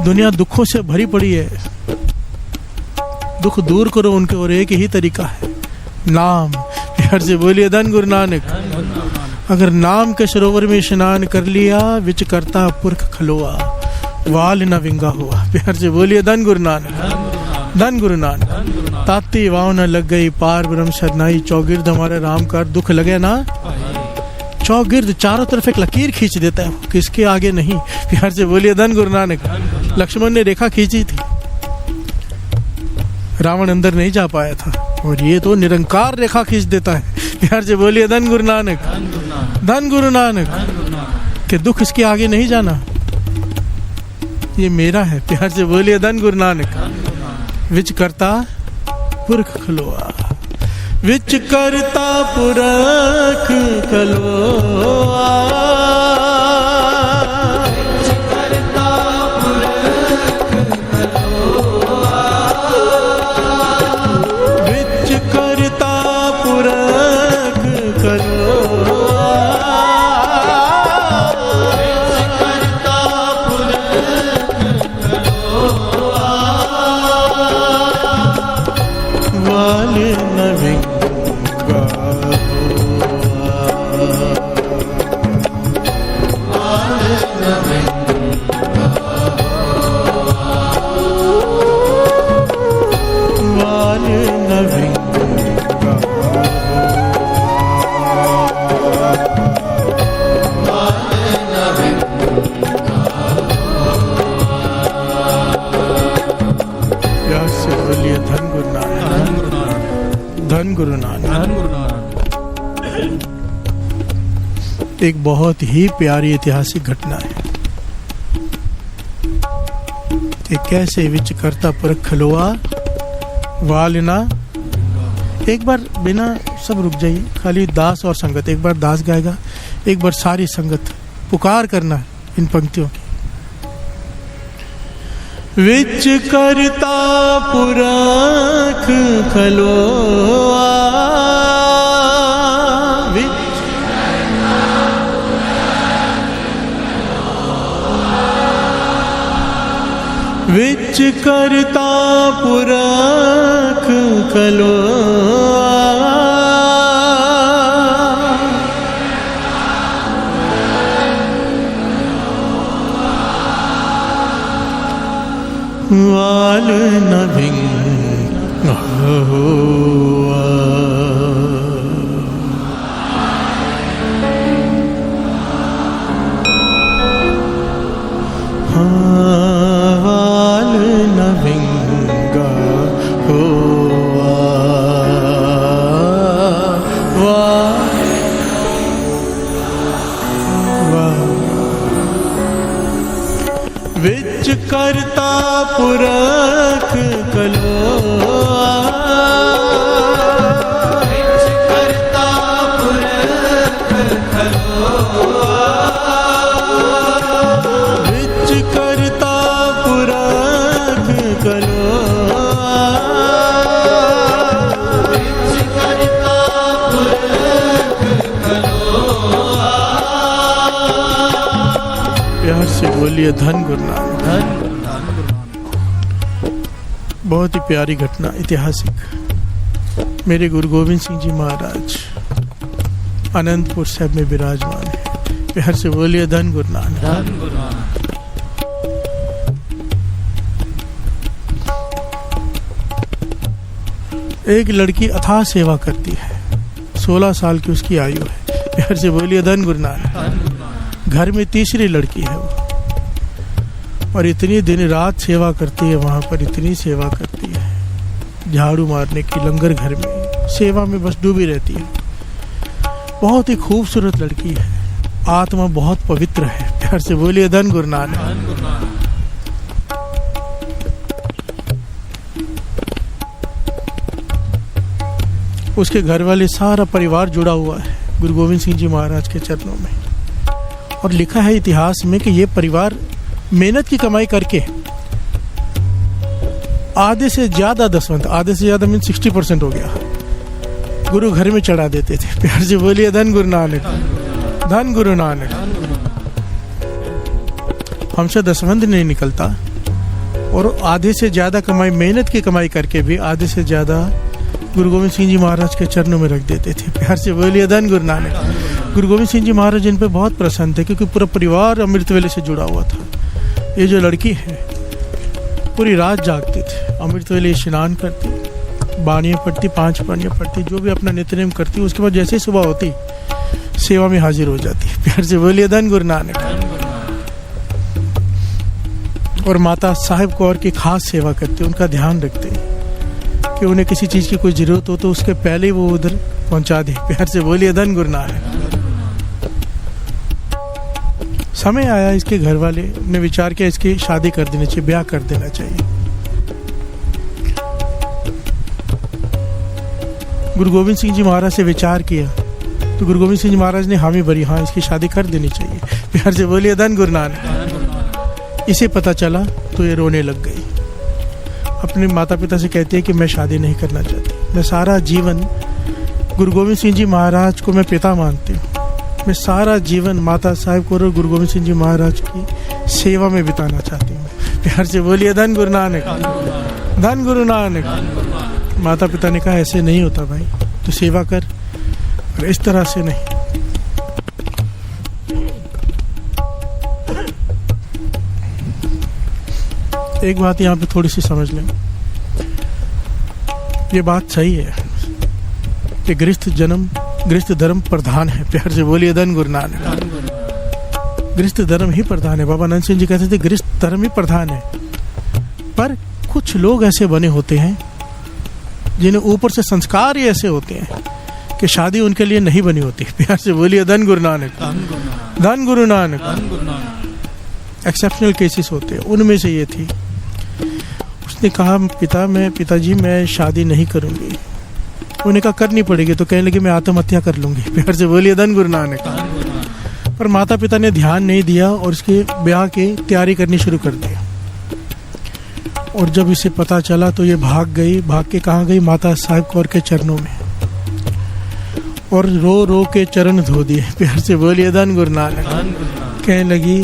दुनिया दुखों से भरी पड़ी है, दुख दूर करो उनके, और एक ही तरीका है नाम। प्यार से बोलिए धन गुरु नानक। अगर नाम के सरोवर में स्नान कर लिया, विच करता पुरख खलोआ, वाल न विंगा हुआ। प्यार से बोलिए धन गुरु नानक, धन गुरु नानक। ताती वाव न लग गई, पार ब्रह्म शरनाई, चौगिर्द हमारे राम का दुख लगे ना। चौगिर्द चारों तरफ एक लकीर खींच देता है, किसके आगे नहीं। प्यार से बोलिए धन गुरु नानक। लक्ष्मण ने रेखा खींची थी, रावण अंदर नहीं जा पाया था, और ये तो निरंकार रेखा खींच देता है। प्यार से बोलिए धन गुरु नानक, धन गुरु नानक। कि दुख इसके आगे नहीं जाना, ये मेरा है। प्यार से बोलिए धन गुरु नानक। विच करता पुरख खलोआ, विच करता पुरख खलोआ, विच करता पुरख खलोआ। एक बहुत ही प्यारी ऐतिहासिक घटना है कि कैसे विच करता पुरख खलोआ वालना। एक बार बिना सब रुक जाइए, खाली दास और संगत। एक बार दास गाएगा, एक बार सारी संगत पुकार करना इन पंक्तियों की। विच करता पुरख खलोआ, विच करता पुरख खलोआ, वाल नभिंग हुआ। वाल नभिंगा हुआ, विच करता पुरख खलोआ, विच करता पुरख खलोआ, विच करता पुरख खलोआ, विच करता पुरख खलोआ। प्यार से बोलिए धन गुरु नानक। बहुत ही प्यारी घटना, ऐतिहासिक। मेरे गुरु गोविंद सिंह जी महाराज अनंतपुर साहब में विराजमान है। प्यार से बोलिए धन गुरु नानक। एक लड़की अथाह सेवा करती है, 16 साल की उसकी आयु है। प्यार से बोलिए धन गुरु नानक। घर में तीसरी लड़की है वो, और इतनी दिन रात सेवा करती है वहाँ पर, इतनी सेवा करती है, झाड़ू मारने की, लंगर घर में सेवा में बस डूबी रहती है। बहुत ही खूबसूरत लड़की है, आत्मा बहुत पवित्र है। प्यार से बोलिए धन गुरु नानक। उसके घर वाले सारा परिवार जुड़ा हुआ है गुरु गोविंद सिंह जी महाराज के चरणों में, और लिखा है इतिहास में कि ये परिवार मेहनत की कमाई करके आधे से ज्यादा दसवंत, आधे से ज्यादा मीन 60% हो गया, गुरु घर में चढ़ा देते थे। प्यार से बोलिए धन गुरु नानक। धन गुरु नानक। हमसे दसवंत नहीं निकलता, और आधे से ज्यादा कमाई, मेहनत की कमाई करके भी आधे से ज्यादा गुरु गोविंद सिंह जी महाराज के चरणों में रख देते थे। प्यार से बोलिए धन गुरु नानक। गुरु गोविंद सिंह जी महाराज इन पे बहुत प्रसन्न थे, क्योंकि पूरा परिवार अमृत वेले से जुड़ा हुआ था। ये जो लड़की है पूरी रात जागती थी, अमृत वेले स्नान करती, बानियाँ पढ़ती, 5 बानियाँ पढ़ती, जो भी अपना नित्यनेम करती, उसके बाद जैसे ही सुबह होती सेवा में हाजिर हो जाती। प्यार से बोलिए धन गुरु नानक। और माता साहिब कौर की खास सेवा करते, उनका ध्यान रखते कि उन्हें किसी चीज की कोई जरूरत हो तो उसके पहले वो उधर पहुंचा दे। प्यार से बोलिए धन गुरु नानक। समय आया, इसके घर वाले ने विचार किया इसकी शादी कर देनी चाहिए, ब्याह कर देना चाहिए। गुरु गोविंद सिंह जी महाराज से विचार किया तो गुरु गोविंद सिंह जी महाराज ने हामी भरी, हाँ इसकी शादी कर देनी चाहिए। प्यार से बोलिए धन गुरु नानक। इसे पता चला तो ये रोने लग गई, अपने माता पिता से कहती है कि मैं शादी नहीं करना चाहती, मैं सारा जीवन गुरु गोविंद सिंह जी महाराज को मैं पिता मानती हूँ, मैं सारा जीवन माता साहिब को और गुरु गोविंद सिंह जी महाराज की सेवा में बिताना चाहती हूँ। प्यार से बोलिए धन गुरु नानक। धन गुरु नानक। माता पिता ने कहा ऐसे नहीं होता भाई, तू सेवा कर, और इस तरह से नहीं। एक बात यहाँ पे थोड़ी सी समझ लें, ये बात सही है कि गृहस्थ धर्म प्रधान है। प्यार से बोलिए धन गुरु नानक। गृहस्थ धर्म ही प्रधान है। बाबा नंद सिंह जी कहते थे गृहस्थ धर्म ही प्रधान है, पर कुछ लोग ऐसे बने होते हैं जिन्हें ऊपर से संस्कार ही ऐसे होते हैं कि शादी उनके लिए नहीं बनी होती। प्यार से बोलिए धन गुरु नानक, धन गुरु नानक। एक्सेप्शनल केसेस होते हैं, उनमें से ये थी। उसने कहा पिताजी मैं शादी नहीं करूंगी। उन्होंने कहा करनी पड़ेगी, तो कहने लगी मैं आत्महत्या कर लूंगी। प्यार से बोलिए धन गुरु नानक। पर माता पिता ने ध्यान नहीं दिया और उसके ब्याह की तैयारी करनी शुरू कर दी। और जब इसे पता चला तो ये भाग के कहाँ गई? माता साहिब कौर के चरणों में, और रो रो के चरण धो दिए। प्यार से बोलिए धन गुरु नानक। कहने लगी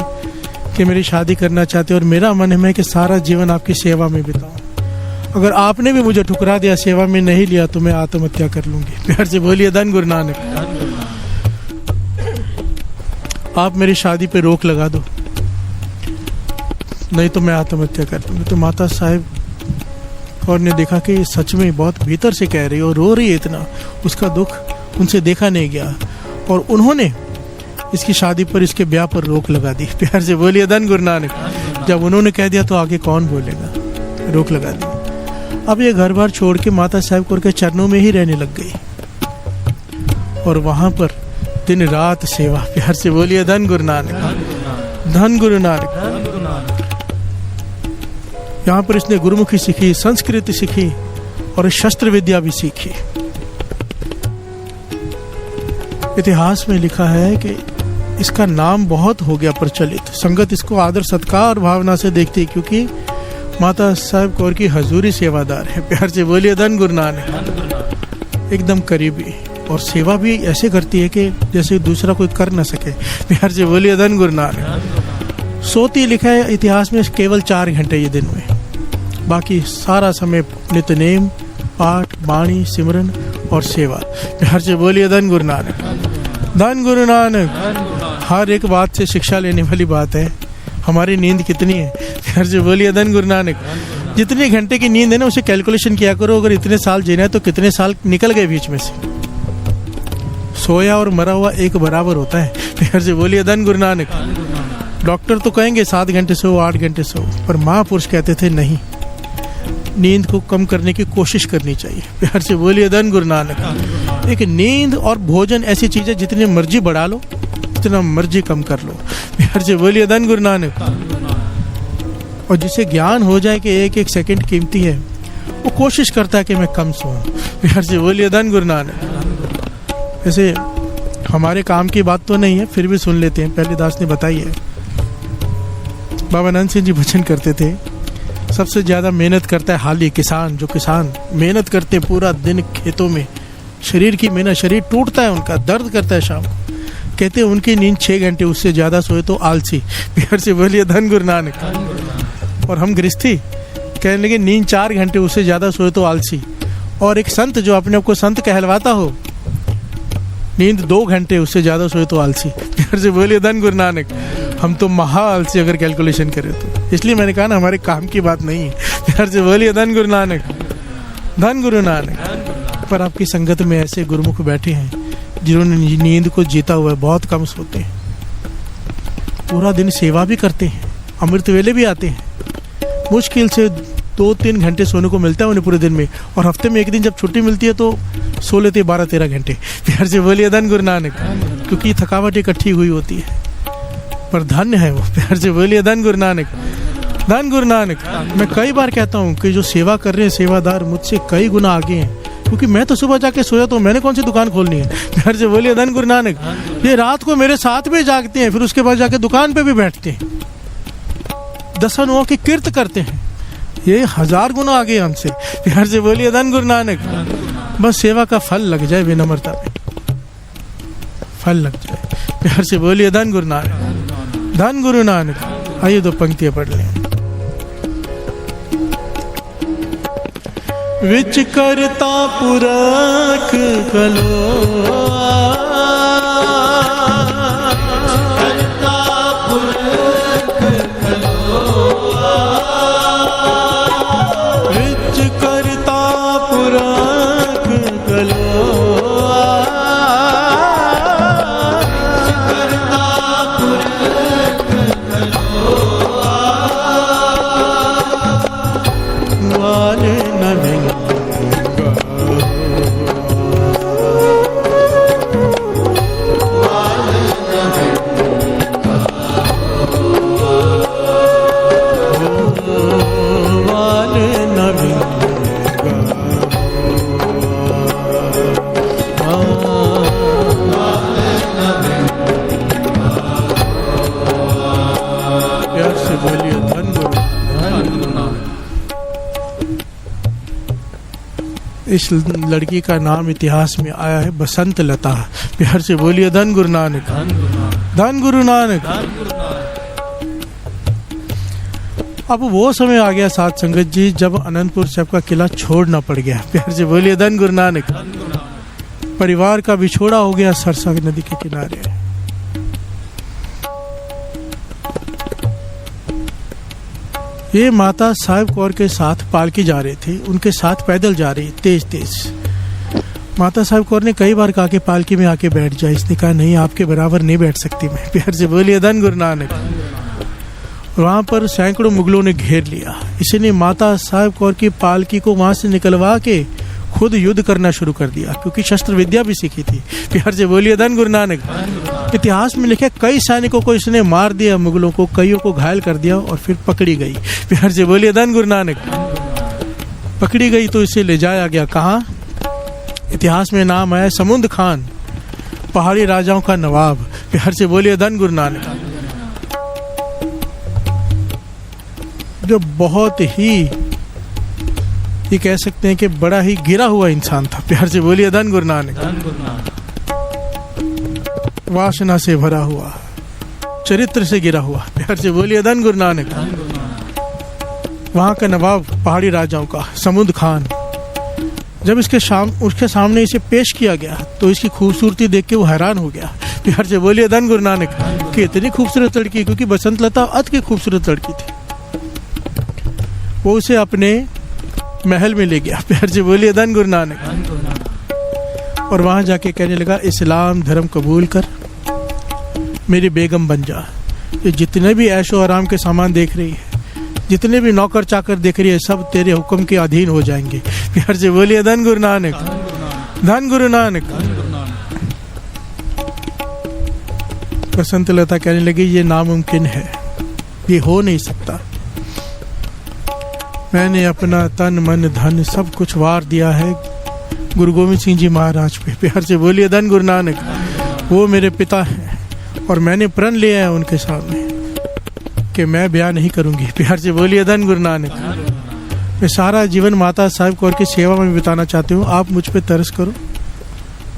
कि मेरी शादी करना चाहते और मेरा मन है कि सारा जीवन आपकी सेवा में बिताऊं। अगर आपने भी मुझे ठुकरा दिया, सेवा में नहीं लिया, तो मैं आत्महत्या कर लूंगी। प्यार से बोलिए धन गुरु नानक। आप मेरी शादी पे रोक लगा दो, नहीं तो मैं आत्महत्या कर लूंगी। तो माता साहिब कौर ने देखा कि सच में बहुत भीतर से कह रही है और रो रही है इतना, उसका दुख उनसे देखा नहीं गया और उन्होंने इसकी शादी पर, इसके ब्याह पर रोक लगा दी। प्यार से बोलिए धन गुरु नानक। जब उन्होंने कह दिया तो आगे कौन बोलेगा? रोक लगा दी। अब ये घर बार छोड़ के माता साहिब कौर के चरणों में ही रहने लग गई और वहां पर दिन रात सेवा। प्यार से बोलिए धन गुरु नानक, धन गुरु नानक। यहाँ पर इसने गुरुमुखी सीखी, संस्कृत सीखी और शस्त्र विद्या भी सीखी। इतिहास में लिखा है कि इसका नाम बहुत हो गया प्रचलित, संगत इसको आदर सत्कार भावना से देखती, क्योंकि माता साहिब कौर की हजूरी सेवादार है। प्यार से बोलिए धन गुरु नानक। एकदम करीबी और सेवा भी ऐसे करती है कि जैसे दूसरा कोई कर ना सके। प्यार से बोलिए धन गुरु नानक। सोती लिखा है इतिहास में केवल 4 घंटे ये दिन में, बाकी सारा समय नित्यनेम, पाठ, वाणी, सिमरन और सेवा। प्यार से बोलिए धन गुरु नानक, धन गुरु नानक। हर एक बात से शिक्षा लेने वाली बात है। हमारी नींद कितनी है? प्यार से बोलिए धन गुरु नानक। जितने घंटे की नींद है ना, उसे कैलकुलेशन किया करो। अगर इतने साल जीना है तो कितने साल निकल गए बीच में से? सोया और मरा हुआ एक बराबर होता है। प्यार से बोलिए धन गुरु नानक। डॉक्टर तो कहेंगे 7 घंटे सो, 8 घंटे सो, पर महापुरुष कहते थे नहीं, नींद को कम करने की कोशिश करनी चाहिए। प्यार से बोलिए धन गुरु नानक। एक नींद और भोजन ऐसी चीज है, जितनी मर्जी बढ़ा लो, जितना मर्जी कम कर लो। प्यार से बोलिए धन गुरु नानक। और जिसे ज्ञान हो जाए कि एक एक सेकंड कीमती है, वो कोशिश करता है कि मैं कम सोऊं। प्यार से बोलिए धन गुरु नानक। ऐसे हमारे काम की बात तो नहीं है, फिर भी सुन लेते हैं। पहले दास ने बताई है, बाबा नंद सिंह जी वचन करते थे, सबसे ज्यादा मेहनत करता है हाली किसान। जो किसान मेहनत करते पूरा दिन खेतों में, शरीर की मेहनत, शरीर टूटता है उनका, दर्द करता है शाम को, कहते हैं उनकी नींद 6 घंटे, उससे ज्यादा सोए तो आलसी। प्यार से बोलिए धन गुरु नानक। और हम गृहस्थी कहने लगे नींद 4 घंटे, उससे ज्यादा सोए तो आलसी। और एक संत जो अपने आप को संत कहलवाता हो, नींद 2 घंटे, उससे ज्यादा सोए तो आलसी। प्यार से बोलिए धन गुरु नानक। हम तो महा आलसी अगर कैलकुलेशन करें तो। इसलिए मैंने कहा ना, हमारे काम की बात नहीं है। प्यार से बोलिए धन गुरु नानक, धन गुरु नानक। पर आपकी संगत में ऐसे गुरुमुख बैठे हैं जिन्होंने नींद को जीता हुआ है, बहुत कम सोते हैं, पूरा दिन सेवा भी करते हैं, अमृत वेले भी आते हैं। मुश्किल से 2-3 घंटे सोने को मिलता है उन्हें पूरे दिन में, और हफ्ते में एक दिन जब छुट्टी मिलती है तो सो लेते 12-13 घंटे। प्यार से बोलिए धन गुरु नानक, क्योंकि थकावट इकट्ठी हुई होती है, पर धन्य है वो। प्यार से बोलिए धन गुरु नानक, धन गुरु नानक। मैं कई बार कहता हूँ कि जो सेवा कर रहे हैं सेवादार, मुझसे कई गुना आगे हैं, क्योंकि मैं तो सुबह जाके सोया तो मैंने कौन सी दुकान खोलनी है। प्यार से बोलिए धन गुरु नानक। ये रात को मेरे साथ में जागते हैं, फिर उसके बाद जाके दुकान पे भी बैठते हैं, दसनुओं की कीर्त करते हैं, ये 1000 गुना आगे हमसे। प्यार से बोलिए धन गुरु नानक। बस सेवा का फल लग जाए, विनम्रता पे फल लग जाए। प्यार से बोलिए धन गुरु नानक, धन गुरु नानक। आइए 2 पंक्तियां पढ़ लें। विच करता पुरख कलो, करता पुरख कलो, विच करता पुरख कलो, करता पुरख कलो, वाले न इस लड़की का नाम इतिहास में आया है बसंत लता। प्यार से बोलिए धन गुरु नानक, धन गुरु नानक। अब वो समय आ गया साथ संगत जी जब अनंतपुर साहब का किला छोड़ना पड़ गया। प्यार से बोलिए धन गुरु नानक। परिवार का बिछोड़ा हो गया सरसा नदी के किनारे। ये माता साहिब कौर के साथ पालकी जा रहे थे, उनके साथ पैदल जा रही तेज तेज। माता साहिब कौर ने कई बार कहा कि पालकी में आके बैठ जाए। इसने कहा नहीं, आपके बराबर नहीं बैठ सकती मैं। प्यार से बोलिए धन गुरु नानक। वहां पर सैकड़ों मुगलों ने घेर लिया। इसने माता साहिब कौर की पालकी को वहां से निकलवा के खुद युद्ध करना शुरू कर दिया, क्योंकि शस्त्र विद्या भी सीखी थी। प्यार से बोलिए धन गुरु नानक। इतिहास में लिखे कई सैनिकों को इसने मार दिया, मुगलों को कईयों को घायल कर दिया और फिर पकड़ी गई। प्यार से बोलिए धन गुरु नानक। पकड़ी गई तो इसे ले जाया गया कहाँ? इतिहास में नाम आया समुंद खान, पहाड़ी राजाओं का नवाब। प्यार से बोलिए धन गुरु नानक। जो बहुत ही ये कह सकते हैं कि बड़ा ही गिरा हुआ इंसान था। प्यार से बोलिए धन गुरु नानक। वासना से भरा हुआ, चरित्र से गिरा हुआ। प्यार से बोलिए धन गुरु नानक। वहां का नवाब पहाड़ी राजाओं का समुंद खान, जब उसके सामने इसे पेश किया गया तो इसकी खूबसूरती देख के वो हैरान हो गया। प्यार से बोलिए धन गुरु नानक। कि इतनी खूबसूरत लड़की, क्योंकि बसंत लता अति खूबसूरत लड़की थी। वो उसे अपने महल में ले गया। प्यार से बोलिए धन गुरु नानक। और वहां जाके कहने लगा इस्लाम धर्म कबूल कर, मेरी बेगम बन जा। ये जितने भी ऐशो आराम के सामान देख रही है, जितने भी नौकर चाकर देख रही है, सब तेरे हुक्म के अधीन हो जाएंगे। प्यार से बोलिए धन गुरु नानक, धन गुरु नानक। बसंत लता कहने लगी ये नामुमकिन है, ये हो नहीं सकता। मैंने अपना तन मन धन सब कुछ वार दिया है गुरु गोविंद सिंह जी महाराज पे। प्यार से बोलिए धन गुरु नानक। वो मेरे पिता हैं और मैंने प्रण लिया है उनके सामने कि मैं ब्याह नहीं करूंगी। प्यार से बोलिए धन गुरु नानक। मैं सारा जीवन माता साहिब कौर की सेवा में बिताना चाहती हूँ। आप मुझ पे तरस करो,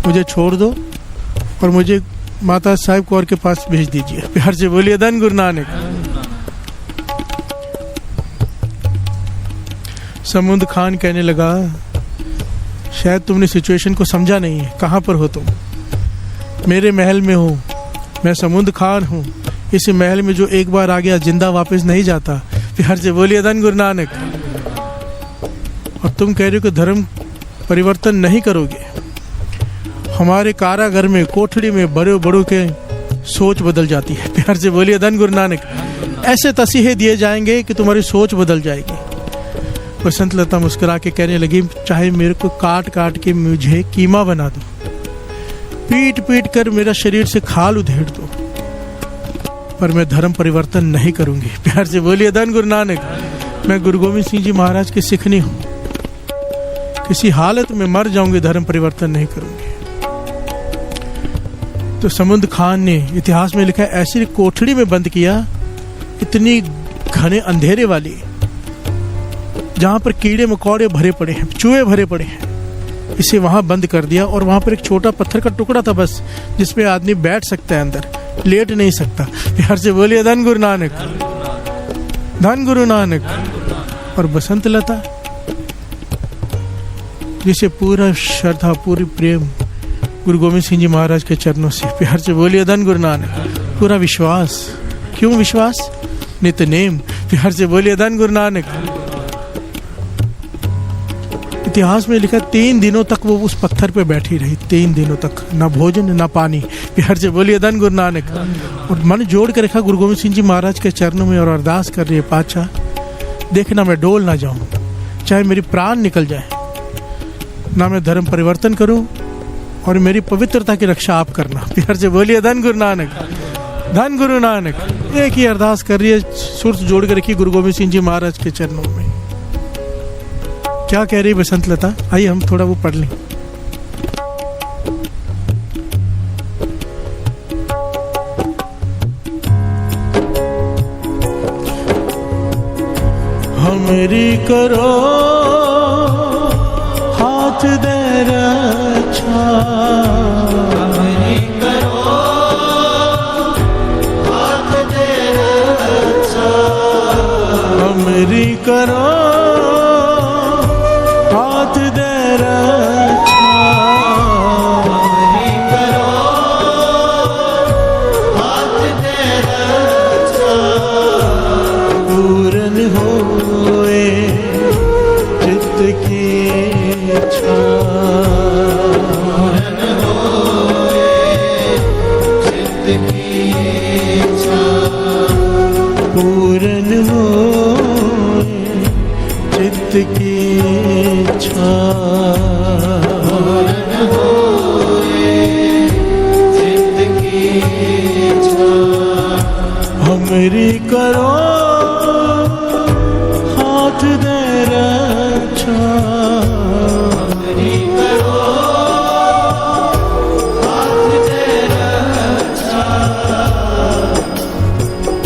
मुझे छोड़ दो और मुझे माता साहिब कौर के पास भेज दीजिए। प्यार से बोलिए धन गुरु नानक। समुंद खान कहने लगा शायद तुमने सिचुएशन को समझा नहीं है। कहाँ पर हो तुम? मेरे महल में हो, मैं समुंद खान हूँ। इस महल में जो एक बार आ गया जिंदा वापस नहीं जाता। प्यार से बोलिए धन गुरु नानक। और तुम कह रहे हो कि धर्म परिवर्तन नहीं करोगे। हमारे कारागर में, कोठड़ी में बड़े बड़ों के सोच बदल जाती है। प्यार से बोलिए धन गुरु नानक। ऐसे तसीहे दिए जाएंगे कि तुम्हारी सोच बदल जाएगी। बसंत लता मुस्कुरा के कहने लगी चाहे मेरे को काट काट के मुझे कीमा बना दो, पीट पीट कर मेरा शरीर से खाल उधेड़ दो, पर मैं धर्म परिवर्तन नहीं करूंगी। प्यार से बोलिए धन गुरु नानक। मैं गुरु गोविंद सिंह जी महाराज की सिखनी हूँ, किसी हालत में मर जाऊंगी, धर्म परिवर्तन नहीं करूंगी। तो समुंद खान ने इतिहास में लिखा ऐसी कोठड़ी में बंद किया, इतनी घने अंधेरे वाली, जहां पर कीड़े मकोड़े भरे पड़े हैं, चूहे भरे पड़े हैं। इसे वहां बंद कर दिया और वहां पर एक छोटा पत्थर का टुकड़ा था बस, जिसपे आदमी बैठ सकता है, अंदर लेट नहीं सकता। प्यार से बोलिए धन गुरु नानक, धन गुरु नानक। और बसंत लता जिसे पूरा श्रद्धा, पूरी प्रेम गुरु गोविंद सिंह जी महाराज के चरणों से। प्यार से बोलिए धन गुरु नानक। पूरा विश्वास। क्यों विश्वास? नित्यनेम। प्यार से बोलिए धन गुरु नानक। इतिहास में लिखा 3 दिनों तक वो उस पत्थर पे बैठी रही, 3 दिनों तक, ना भोजन ना पानी। प्यार से बोलिए धन गुरु नानक। और मन जोड़ के रखा गुरु गोविंद सिंह जी महाराज के चरणों में और अरदास कर रही है पातशाह देखना मैं डोल ना जाऊं, चाहे मेरी प्राण निकल जाए, ना मैं धर्म परिवर्तन करूं और मेरी पवित्रता की रक्षा आप करना। प्यार से बोलिए धन गुरु नानक, धन गुरु नानक। एक ही अरदास कर रही है, सुर जोड़ के रखी गुरु गोविंद सिंह जी महाराज के चरणों में। क्या कह रही बसंत लता? आइए हम थोड़ा वो पढ़ लें। हमरी करो हाथ हमरी करो हाथ दे रक्षा, हमरी करो हाथ दे रक्षा, पूरन होए चित्त की इच्छा, पूरन होए चित्त की इच्छा, पूरन होए चित्त की इच्छा, पूरन होए चित्त की इच्छा, हमरी करो हाथ दे रक्षा, हमरी करो हाथ दे रक्षा।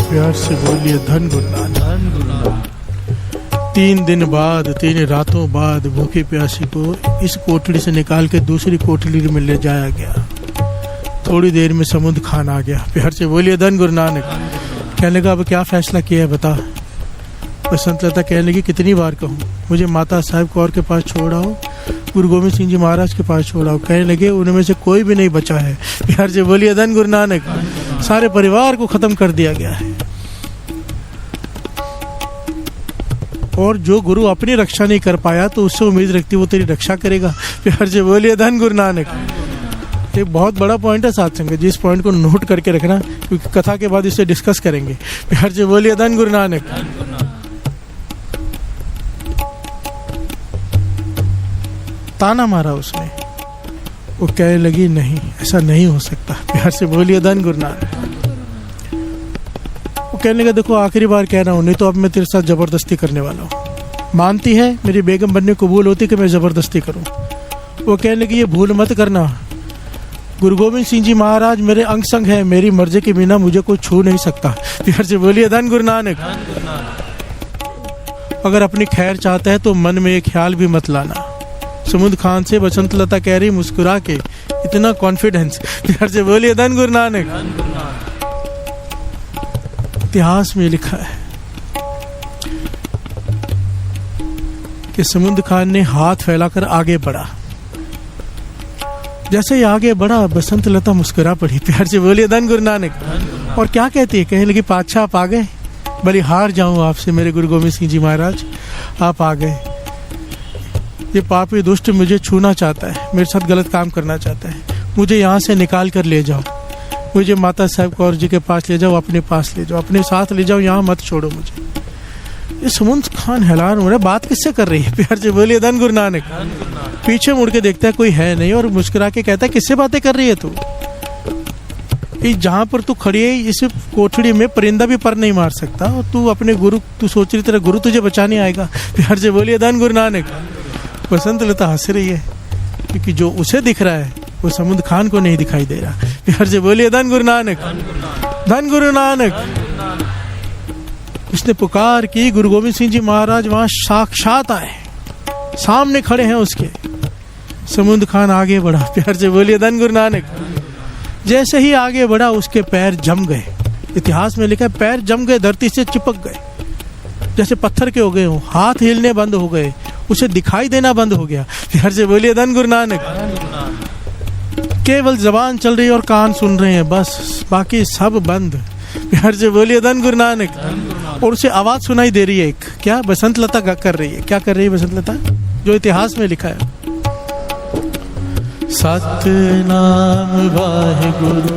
प्यार से बोलिए धन गुरु नानक। 3 दिन बाद 3 रातों बाद भूखी प्यासी को इस कोठड़ी से निकाल के दूसरी कोठड़ी में ले जाया गया। थोड़ी देर में समुद्र खान आ गया। प्यार से बोलिए धन गुरु नानक। कहने लगा अब क्या फैसला किया है बता। बसंत लता कहने लगी कितनी बार कहूँ मुझे माता साहब कौर के पास छोड़ आओ, गुरु गोविंद सिंह जी महाराज के पास छोड़ आओ। कहने लगे उनमें से कोई भी नहीं बचा है। प्यार से बोलिए धन गुरु नानक। सारे परिवार को खत्म कर दिया गया है। और जो गुरु अपनी रक्षा नहीं कर पाया तो उससे उम्मीद रखती वो तेरी रक्षा करेगा। प्यार से बोलिए धन गुरु नानक। ये बहुत बड़ा पॉइंट है साथ संगत, जिस पॉइंट को नोट करके रखना क्योंकि कथा के बाद इसे डिस्कस करेंगे। प्यार से बोलिए धन गुरु नानक। ताना मारा उसने। वो कहने लगी नहीं ऐसा नहीं हो सकता। प्यार से बोलिए धन गुरु नानक। वो कहने लगा देखो आखिरी बार कह रहा हूँ, नहीं तो अब मैं तेरे साथ जबरदस्ती करने वाला हूँ। मानती है मेरी बेगम बनने कबूल होती कि मैं जबरदस्ती करूँ। वो कहने लगी ये भूल मत करना, गुरु गोविंद सिंह जी महाराज मेरे अंग संग है, मेरी मर्जी के बिना मुझे कोई छू नहीं सकता। प्यार से बोलिए धन गुरु नानक। अगर अपनी खैर चाहता है तो मन में ये ख्याल भी मत लाना। समुद्र खान से बसंत लता कह रही मुस्कुरा के, इतना कॉन्फिडेंस। प्यार से बोलिए धन गुरु नानक। इतिहास में लिखा है कि समुद्र खान ने हाथ फैलाकर आगे बढ़ा। जैसे ही आगे बढ़ा बसंत लता मुस्कुरा पड़ी। प्यार से बोलिए धन गुरु नानक। और क्या कहती है, कहने लगी पातशाह आप आ गए, बड़ी हार जाऊं आपसे मेरे गुरु गोविंद सिंह जी महाराज, आप आ गए। ये पापी दुष्ट मुझे छूना चाहता है, मेरे साथ गलत काम करना चाहता है, मुझे यहाँ से निकाल कर ले जाओ, मुझे माता साहब कौर जी के पास ले जाओ, अपने पास ले जाओ, अपने साथ ले जाओ, यहाँ मत छोड़ो मुझे। ये समुद्र खान हैरान हो रहा है, बात किससे कर रही है। प्यार से बोलिए धन गुरु नानक। पीछे मुड़ के देखता है कोई है नहीं और मुस्कुरा के कहता है किससे बातें कर रही है तू। जहाँ पर तू खड़ी है इस कोठड़ी में परिंदा भी पर नहीं मार सकता और तू अपने गुरु, तू सोच रही तेरा गुरु तुझे बचाने आएगा। प्यार से बोलिए धन गुरु नानक। बसंत लता हंस रही है क्योंकि जो उसे दिख रहा है वो समुद्र खान को नहीं दिखाई दे रहा। प्यार से बोलिए धन गुरु नानक। धन गुरु नानक। उसने पुकार की, गुरु गोविंद सिंह जी महाराज वहां साक्षात आए, सामने खड़े हैं उसके। समुद्र खान आगे बढ़ा। प्यार से बोलिए धन गुरु नानक। जैसे ही आगे बढ़ा उसके पैर जम गए। इतिहास में लिखा है पैर जम गए, धरती से चिपक गए, जैसे पत्थर के हो गए हो। हाथ हिलने बंद हो गए, उसे दिखाई देना बंद हो गया। प्यार से बोलिए धन गुरु नानक। केवल जबान चल रही है और कान सुन रहे हैं, बस बाकी सब बंद। प्यार से बोलिए धन गुरु नानक। और उसे आवाज सुनाई दे रही है एक, क्या बसंत लता कर रही है। क्या कर रही है बसंत लता, जो इतिहास में लिखा है, सतनाम वाहिगुरु,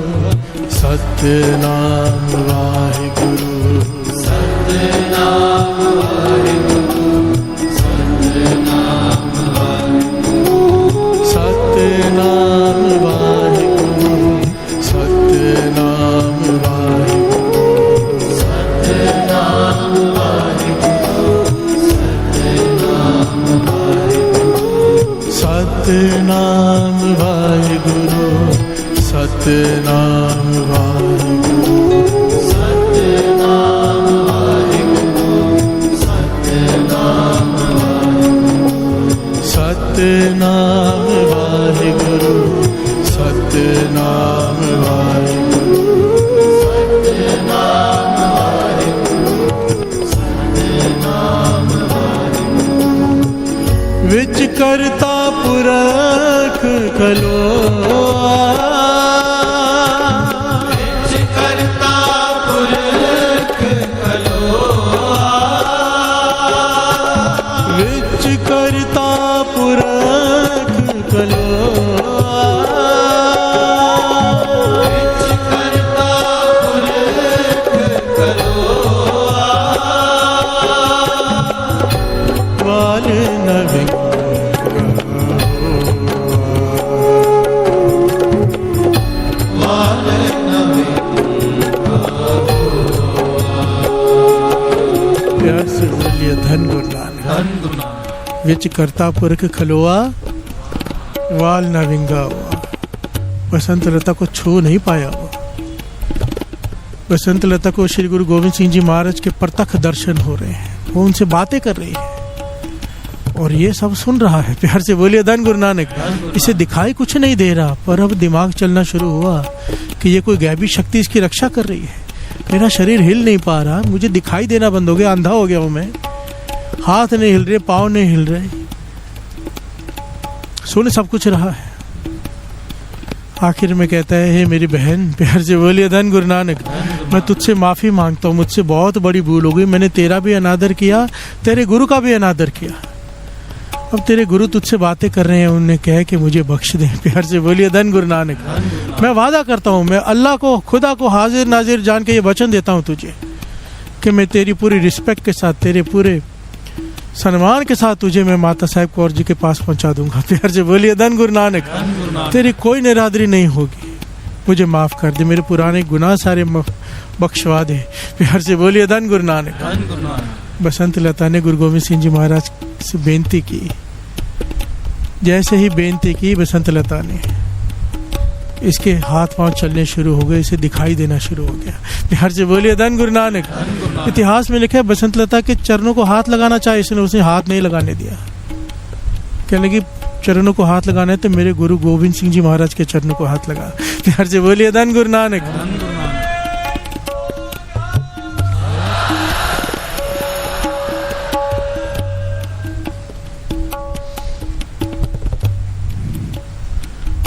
सतनाम वाहिगुरु, सतनाम वाहिगुरु, सतनाम वाहिगुरु, सतनाम वाहिगुरु, सतनाम वाहिगुरु, सतनाम वाहिगुरु, सतनाम वाहिगुरु, सतनाम वाहिगुरु, सतनाम वाहिगुरु, सतनाम वाहिगुरु, सतनाम प्यार से बोलिए धन गुरु नानक। विच करता पुरख खलोआ, वाल ना विंगा हुआ। बसंत लता को छू नहीं पाया वो। बसंत लता को श्री गुरु गोविंद सिंह जी महाराज के प्रत्यक्ष दर्शन हो रहे हैं, वो उनसे बातें कर रही है और ये सब सुन रहा है। प्यार से बोलिए धन गुरु नानक। इसे दिखाई कुछ नहीं दे रहा, पर अब दिमाग चलना शुरू हुआ कि ये कोई गैबी शक्ति इसकी रक्षा कर रही है। मेरा शरीर हिल नहीं पा रहा, मुझे दिखाई देना बंद हो गया, अंधा हो गया हूं मैं। हाथ नहीं हिल रहे, पाँव नहीं हिल रहे, सुन सब कुछ रहा है। आखिर में कहता है, हे मेरी बहन, प्यार से बोलिए धन गुरु नानक, मैं तुझसे माफी मांगता हूँ, मुझसे बहुत बड़ी भूल हो गई। मैंने तेरा भी अनादर किया, तेरे गुरु का भी अनादर किया। अब तेरे गुरु तुझसे बातें कर रहे हैं, उन्हें कह के मुझे बख्श दे। प्यार से बोलिए धन गुरु नानक। मैं वादा करता हूँ, मैं अल्लाह को, खुदा को हाजिर नाजिर जान के ये वचन देता हूँ तुझे कि मैं तेरी पूरी रिस्पेक्ट के साथ, तेरे पूरे सम्मान के साथ तुझे मैं माता साहब कौर जी के पास पहुंचा दूंगा। प्यार से बोलिए धन गुरु नानक। तेरी कोई निरादरी नहीं होगी, मुझे माफ कर दे, मेरे पुराने गुनाह सारे बख्शवा दे। प्यार से बोलिए धन गुरु नानक। बसंत लता ने गुरु गोविंद सिंह जी महाराज से बेनती की। जैसे ही बेनती की बसंत लता ने, इसके हाथ पांव चलने शुरू हो गए, इसे दिखाई देना शुरू हो गया। प्यार से बोलिए धन गुरु नानक। इतिहास में लिखा है, बसंत लता के चरणों को हाथ लगाना चाहे, इसने उसे हाथ नहीं लगाने दिया। कहने लगी चरणों को हाथ लगाना है तो मेरे गुरु गोविंद सिंह जी महाराज के चरणों को हाथ लगा। प्यार से बोलिए धन गुरु नानक।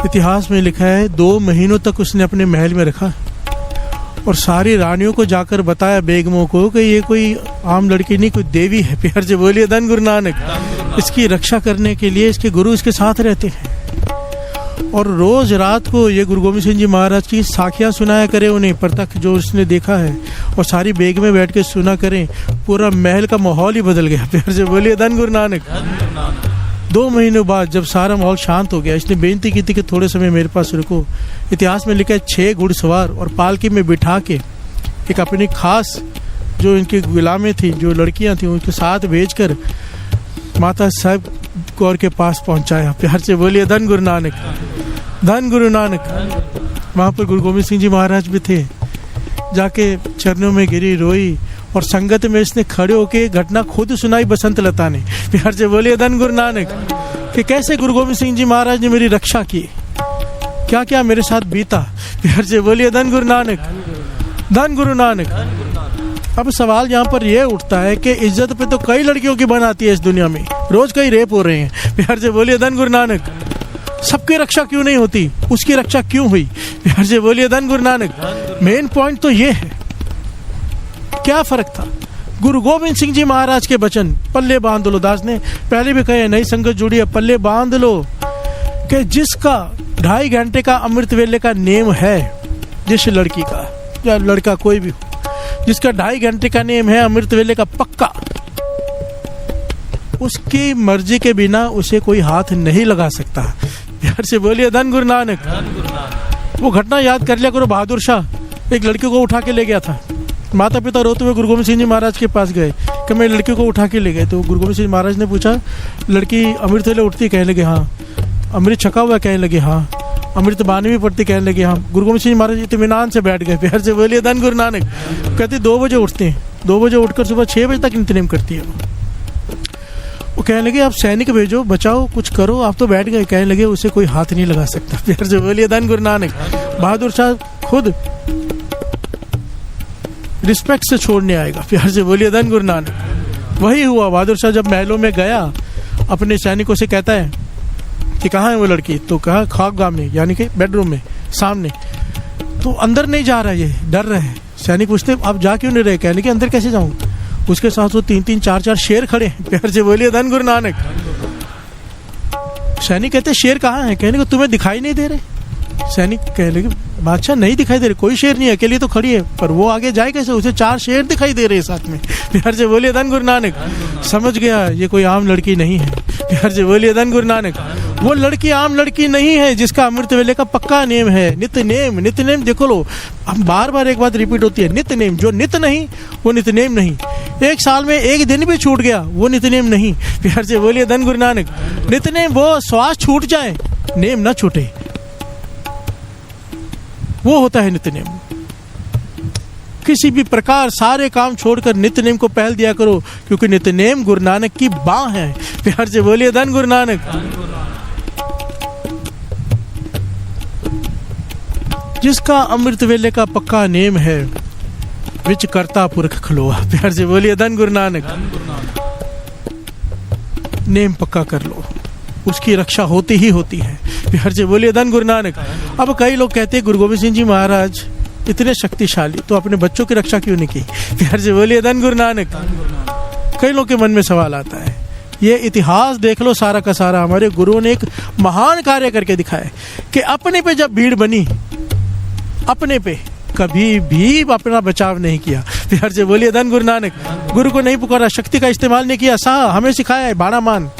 इतिहास में लिखा है, 2 महीनों तक उसने अपने महल में रखा और सारी रानियों को जाकर बताया, बेगमों को, कि ये कोई आम लड़की नहीं, कोई देवी है। प्यार से बोलिए धन गुरु नानक। इसकी रक्षा करने के लिए इसके गुरु इसके साथ रहते हैं और रोज रात को ये गुरु गोविंद सिंह जी महाराज की साखियां सुनाया करे उन्हें, प्रत्यक्ष जो उसने देखा है, और सारी बेगमें बैठ के सुना करें। पूरा महल का माहौल ही बदल गया। प्यार से बोलिए धन गुरु नानक। 2 महीनों बाद जब सारा माहौल शांत हो गया, इसने बेनती की थी कि थोड़े समय मेरे पास रुको। इतिहास में लिखा है, 6 घुड़सवार और पालकी में बिठा के एक अपनी खास जो इनकी गुलामें थी, जो लड़कियां थी, उनके साथ भेजकर माता साहब कौर के पास पहुंचाया। प्यार से बोलिए धन गुरु नानक। धन गुरु नानक। वहाँ पर गुरु गोविंद सिंह जी महाराज भी थे, जाके चरणों में गिरी, रोई और संगत में इसने खड़े होके घटना खुद सुनाई बसंत लता ने। प्यार से बोलिए धन गुरु नानक, कि कैसे गुरु गोविंद सिंह जी महाराज ने मेरी रक्षा की, क्या क्या मेरे साथ बीता। प्यार से बोलिए धन गुरु नानक। धन गुरु नानक। अब सवाल यहाँ पर यह उठता है कि इज्जत पे तो कई लड़कियों की बनाती है इस दुनिया में, रोज कई रेप हो रहे हैं। प्यार से बोलिए धन गुरु नानक। सबकी रक्षा क्यों नहीं होती, उसकी रक्षा क्यों हुई? प्यार से बोलिए धन गुरु नानक। मेन पॉइंट तो ये है, क्या फर्क था? गुरु गोविंद सिंह जी महाराज के वचन, पल्ले बांध लो। दास ने पहले भी कहे, नई संगत जुड़ी है, पल्ले बांध लो, कि जिसका 2.5 घंटे का अमृत वेले का नेम है, जिस लड़की का या लड़का कोई भी हो, जिसका 2.5 घंटे का नेम है अमृत वेले का पक्का, उसकी मर्जी के बिना उसे कोई हाथ नहीं लगा सकता। प्यार से बोलिए धन गुरु नानक। वो घटना याद कर लिया करो। बहादुर शाह एक लड़की को उठा के ले गया था, माता पिता रोते हुए गुरु गोविंद सिंह जी महाराज के पास गए कि मैं लड़की को उठा के ले गए। तो गुरु गोविंद सिंह महाराज ने पूछा, लड़की अमृत वेले उठती? कहने लगे हाँ। अमृत छका हुआ? कहने लगे हाँ। अमृत बानी भी पड़ती? कहने लगे हाँ। गुरु गोविंद सिंह महाराज इत्मीनान से बैठ गए। प्यार से बोलिए धन गुरु नानक। कहते 2 बजे उठते हैं, 2 बजे उठकर सुबह 6 बजे तक नित्यनेम करती है। वो कहने लगे आप सैनिक भेजो, बचाओ, कुछ करो, आप तो बैठ गए। कहने लगे उसे कोई हाथ नहीं लगा सकता। प्यार से बोलिए धन गुरु नानक। बहादुर शाह खुद रिस्पेक्ट से छोड़ने आएगा। प्यार से बोलिए धन गुरु नानक। वही हुआ। बहादुर शाह जब महलों में गया, अपने सैनिकों से कहता है कि कहाँ है वो लड़की? तो कहा खाकगाह में, यानी कि बेडरूम में सामने। तो अंदर नहीं जा रहा, ये डर रहे। सैनिक पूछते आप जा क्यों नहीं रहे? कहने के अंदर कैसे जाऊं? उसके साथ वो 3-3, 4-4 शेर खड़े हैं। प्यार से बोलिए धन गुरु नानक। सैनिक कहते शेर कहाँ है? कहने को तुम्हें दिखाई नहीं दे रहे? सैनिक कहने लगे बादशाह नहीं दिखाई दे रहे, कोई शेर नहीं है, अकेली तो खड़ी है, पर वो आगे जाए कैसे? उसे 4 शेर दिखाई दे रहे हैं साथ में। प्यार से बोलिए धन गुरु नानक। समझ गया ये कोई आम लड़की नहीं है। प्यार से बोलिए धन गुरु नानक। वो लड़की आम लड़की नहीं है जिसका अमृत वेले का पक्का नेम है। नित्य नेम, नित्य नेम देखो लो, हम बार बार एक बात रिपीट होती है, नित्य नेम। जो नित्य नहीं वो नित्य नेम नहीं। एक साल में एक दिन भी छूट गया वो नित्य नेम नहीं। प्यार से बोलिए धन गुरु नानक। नित्य नेम वो श्वास छूट जाए नेम ना छूटे, वो होता है नित्य नेम। किसी भी प्रकार सारे काम छोड़कर नित्य नेम को पहल दिया करो, क्योंकि नित्य नेम गुरु नानक की बाह है। प्यार से बोलिए धन गुरु नानक। जिसका अमृत वेले का पक्का नेम है, विच करता पुरख खलोआ। प्यार से बोलिए धन गुरु नानक। नेम पक्का कर लो, उसकी रक्षा होती ही होती है। प्यार से बोलिए धन गुरु नानक। अब कई लोग कहते हैं गुरु गोविंद सिंह जी महाराज इतने शक्तिशाली, तो अपने बच्चों की रक्षा क्यों नहीं की? प्यार से बोलिए धन गुरु नानक। कई लोगों के मन में सवाल आता है। ये इतिहास देख लो सारा का सारा, हमारे गुरुओं ने एक महान कार्य करके दिखाया कि अपने पे जब भीड़ बनी, अपने पे कभी भी अपना बचाव नहीं किया। प्यार से बोलिए धन गुरु नानक। गुरु को नहीं पुकारा, शक्ति का इस्तेमाल नहीं किया। हमें सिखाया है भाड़ा मान,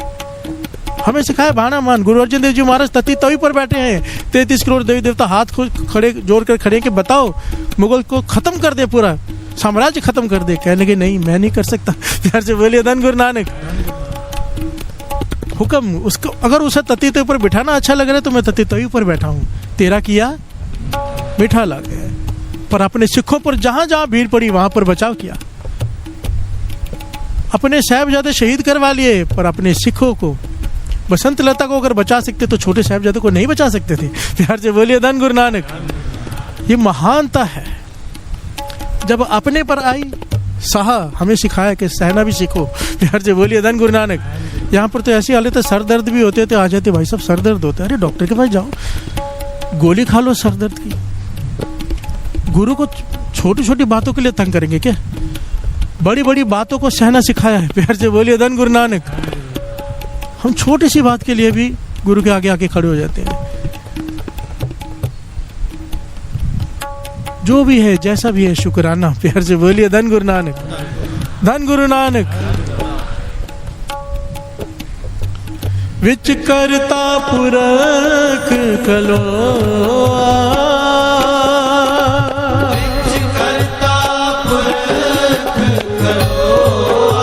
हमें सिखाया भाड़ा मान। गुरु अर्जन देव जी महाराज तती तवी पर बैठे हैं, 33 करोड़ देवी देवता हाथ को खड़े जोड़ कर खड़े कि बताओ मुगल को खत्म कर दे, पूरा साम्राज्य खत्म कर दे। कहने के नहीं, मैं नहीं कर सकता। प्यार से बोलिए धन गुरु नानक। हुक्म उसको, अगर उसे तती तवी पर बिठाना अच्छा लग रहा है तो मैं तती तवी पर बैठा हूँ, तेरा किया मीठा लग गया। पर अपने सिखों पर जहां जहां भीड़ पड़ी वहां पर बचाव किया। अपने साहिबजादे शहीद करवा लिए, पर अपने सिखों को, बसंत लता को अगर बचा सकते तो छोटे साहिबजादे को नहीं बचा सकते थे। प्यार से बोलिए धन गुरु नानक। ये महानता है। जब अपने पर आई सहा, हमें सिखाया कि सहना भी सीखो। प्यार से बोलिए धन गुरु नानक। यहाँ पर तो ऐसी हालत है, सर दर्द भी होते थे, आ जाते भाई साहब सर दर्द होता है, अरे डॉक्टर के पास जाओ, गोली खा लो सर दर्द की। गुरु को छोटी छोटी बातों के लिए तंग करेंगे क्या? बड़ी बड़ी बातों को सहना सिखाया है। प्यार से बोलिए धन गुरु नानक। हम छोटी सी बात के लिए भी गुरु के आगे आके खड़े हो जाते हैं। जो भी है जैसा भी है शुक्राना। प्यार से बोलिए धन गुरु नानक। धन गुरु नानक। विच करता पुरख खलोआ, करता पुरख खलोआ,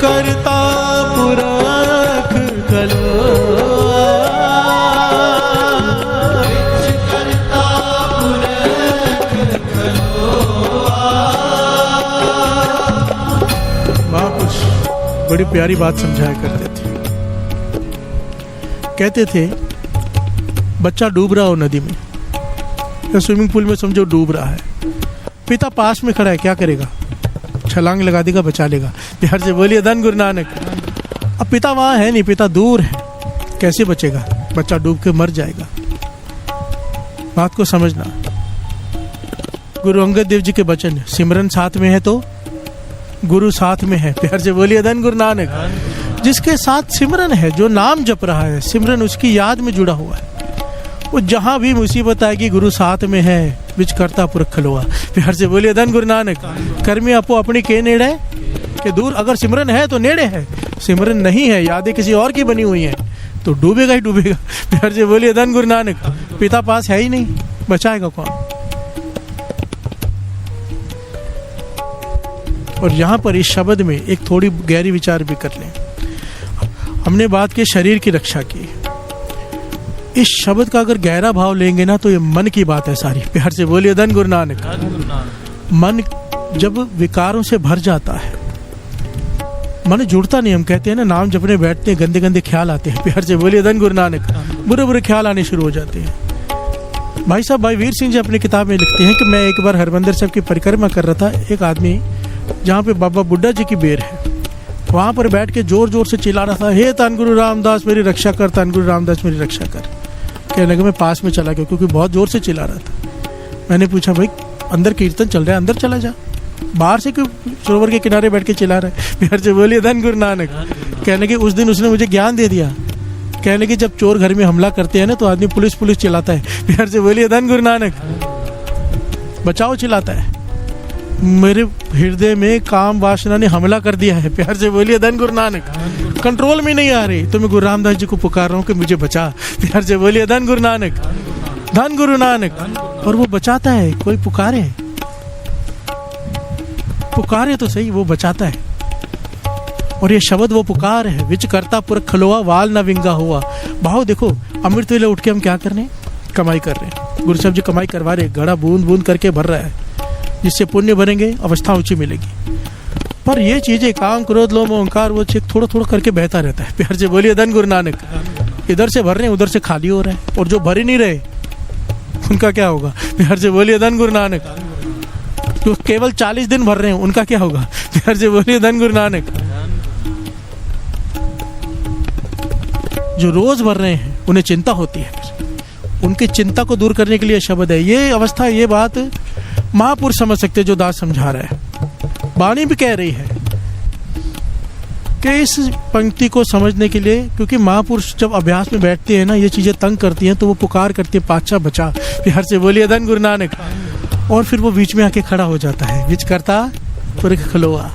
करता पुरख खलोआ। महापुरुष बड़ी प्यारी बात समझाया करते थे। कहते थे बच्चा डूब रहा हो नदी में या स्विमिंग पूल में, समझो डूब रहा है, पिता पास में खड़ा है, क्या करेगा? छलांग लगा देगा, बचा लेगा। प्यार से बोलिए धन गुरु नानक। अब पिता वहां है नहीं, पिता दूर है, कैसे बचेगा? बच्चा डूब के मर जाएगा। बात को समझना। गुरु अंगद देव जी के वचन, सिमरन साथ में है तो गुरु साथ में है। प्यार से बोलिए धन गुरु नानक। जिसके साथ सिमरन है, जो नाम जप रहा है, सिमरन उसकी याद में जुड़ा हुआ है, वो जहां भी मुसीबत आएगी गुरु साथ में है, विच करता पुरख खलोआ। प्यार से बोलिए धन गुरु नानक। कर्मी अपो अपनी के नेड़े के दूर। अगर सिमरन है तो नेड़े है, सिमरन नहीं है, यादें किसी और की बनी हुई हैं, तो डूबेगा ही डूबेगा। प्यार से बोलिए धन गुरु नानक। पिता पास है ही नहीं, बचाएगा कौन? और यहाँ पर इस शब्द में एक थोड़ी गहरी विचार भी कर लें। हमने बात की शरीर की रक्षा की, इस शब्द का अगर गहरा भाव लेंगे ना तो ये मन की बात है सारी। प्यार से बोलिए धन गुरु नानक। मन जब विकारों से भर जाता है, मन जुड़ता नहीं। हम कहते हैं ना, नाम जपने बैठते हैं गंदे गंदे ख्याल आते हैं। प्यार से बोलिए धन गुरु नानक। बुरे बुरे ख्याल आने शुरू हो जाते हैं। भाई साहब, भाई वीर सिंह जी अपनी किताब में लिखते हैं कि मैं एक बार हरमंदिर साहब की परिक्रमा कर रहा था। एक आदमी जहाँ पे बाबा बुड्ढा जी की बेर है, वहां पर बैठ के जोर जोर से चिल्ला रहा था, हे धन गुरु रामदास मेरी रक्षा कर, धन गुरु रामदास मेरी रक्षा कर। कहने लगा मैं पास में चला गया, क्योंकि बहुत जोर से चिल्ला रहा था। मैंने पूछा, भाई अंदर कीर्तन चल रहा है, अंदर चला जा, बाहर से क्यों सरोवर के किनारे बैठ के चिल्ला रहा है? प्यार से बोलिए धन गुरु नानक। कहने के उस दिन उसने मुझे ज्ञान दे दिया। कहने की जब चोर घर में हमला करते हैं ना तो आदमी पुलिस पुलिस चिल्लाता है। प्यार से बोलिए धन गुरु नानक। बचाओ चिल्लाता है। मेरे हृदय में काम वासना ने हमला कर दिया है। प्यार से बोलिए धन गुरु नानक। कंट्रोल में नहीं आ रही तो मैं गुरु रामदास जी को पुकार रहा हूँ कि मुझे बचा। प्यार से बोलिए धन गुरु नानक, धन गुरु नानक। और वो बचाता है। कोई पुकारे, पुकारे तो सही, वो बचाता है। और ये शब्द वो पुकार है, विच करता पुरख खलोआ वाल ना विंगा हुआ। भाव देखो, अमृत वेले उठ के हम क्या कर रहे हैं? कमाई कर रहे हैं। गुरु साहब जी कमाई करवा रहे, घड़ा बूंद बूंद करके भर रहा है, जिससे पुण्य भरेंगे, अवस्था ऊंची मिलेगी। पर ये चीजें काम, क्रोध, लोभ, अहंकार, वो चीज थोड़ा थोड़ा करके बहता रहता है। प्यार से बोलिए धन गुरु नानक। इधर से भर रहे हैं, उधर से खाली हो रहा है। और जो भर ही नहीं रहे उनका क्या होगा? प्यार से बोलिए धन गुरु नानक। जो केवल 40 दिन भर रहे हैं उनका क्या होगा? प्यार से बोलिए धन गुरु नानक। जो रोज भर रहे हैं उन्हें चिंता होती है, उनकी चिंता को दूर करने के लिए शब्द है। ये अवस्था, ये बात महापुरुष समझ सकते हैं, जो दास समझा रहा है। वाणी भी कह रही है कि इस पंक्ति को समझने के लिए, क्योंकि महापुरुष जब अभ्यास में बैठते हैं ना, ये चीजें तंग करती हैं, तो वो पुकार करती है, पातशाह बचा। प्यार से बोलिए धन गुरु नानक। और फिर वो बीच में आके खड़ा हो जाता है, विच करता पुरख खलोआ।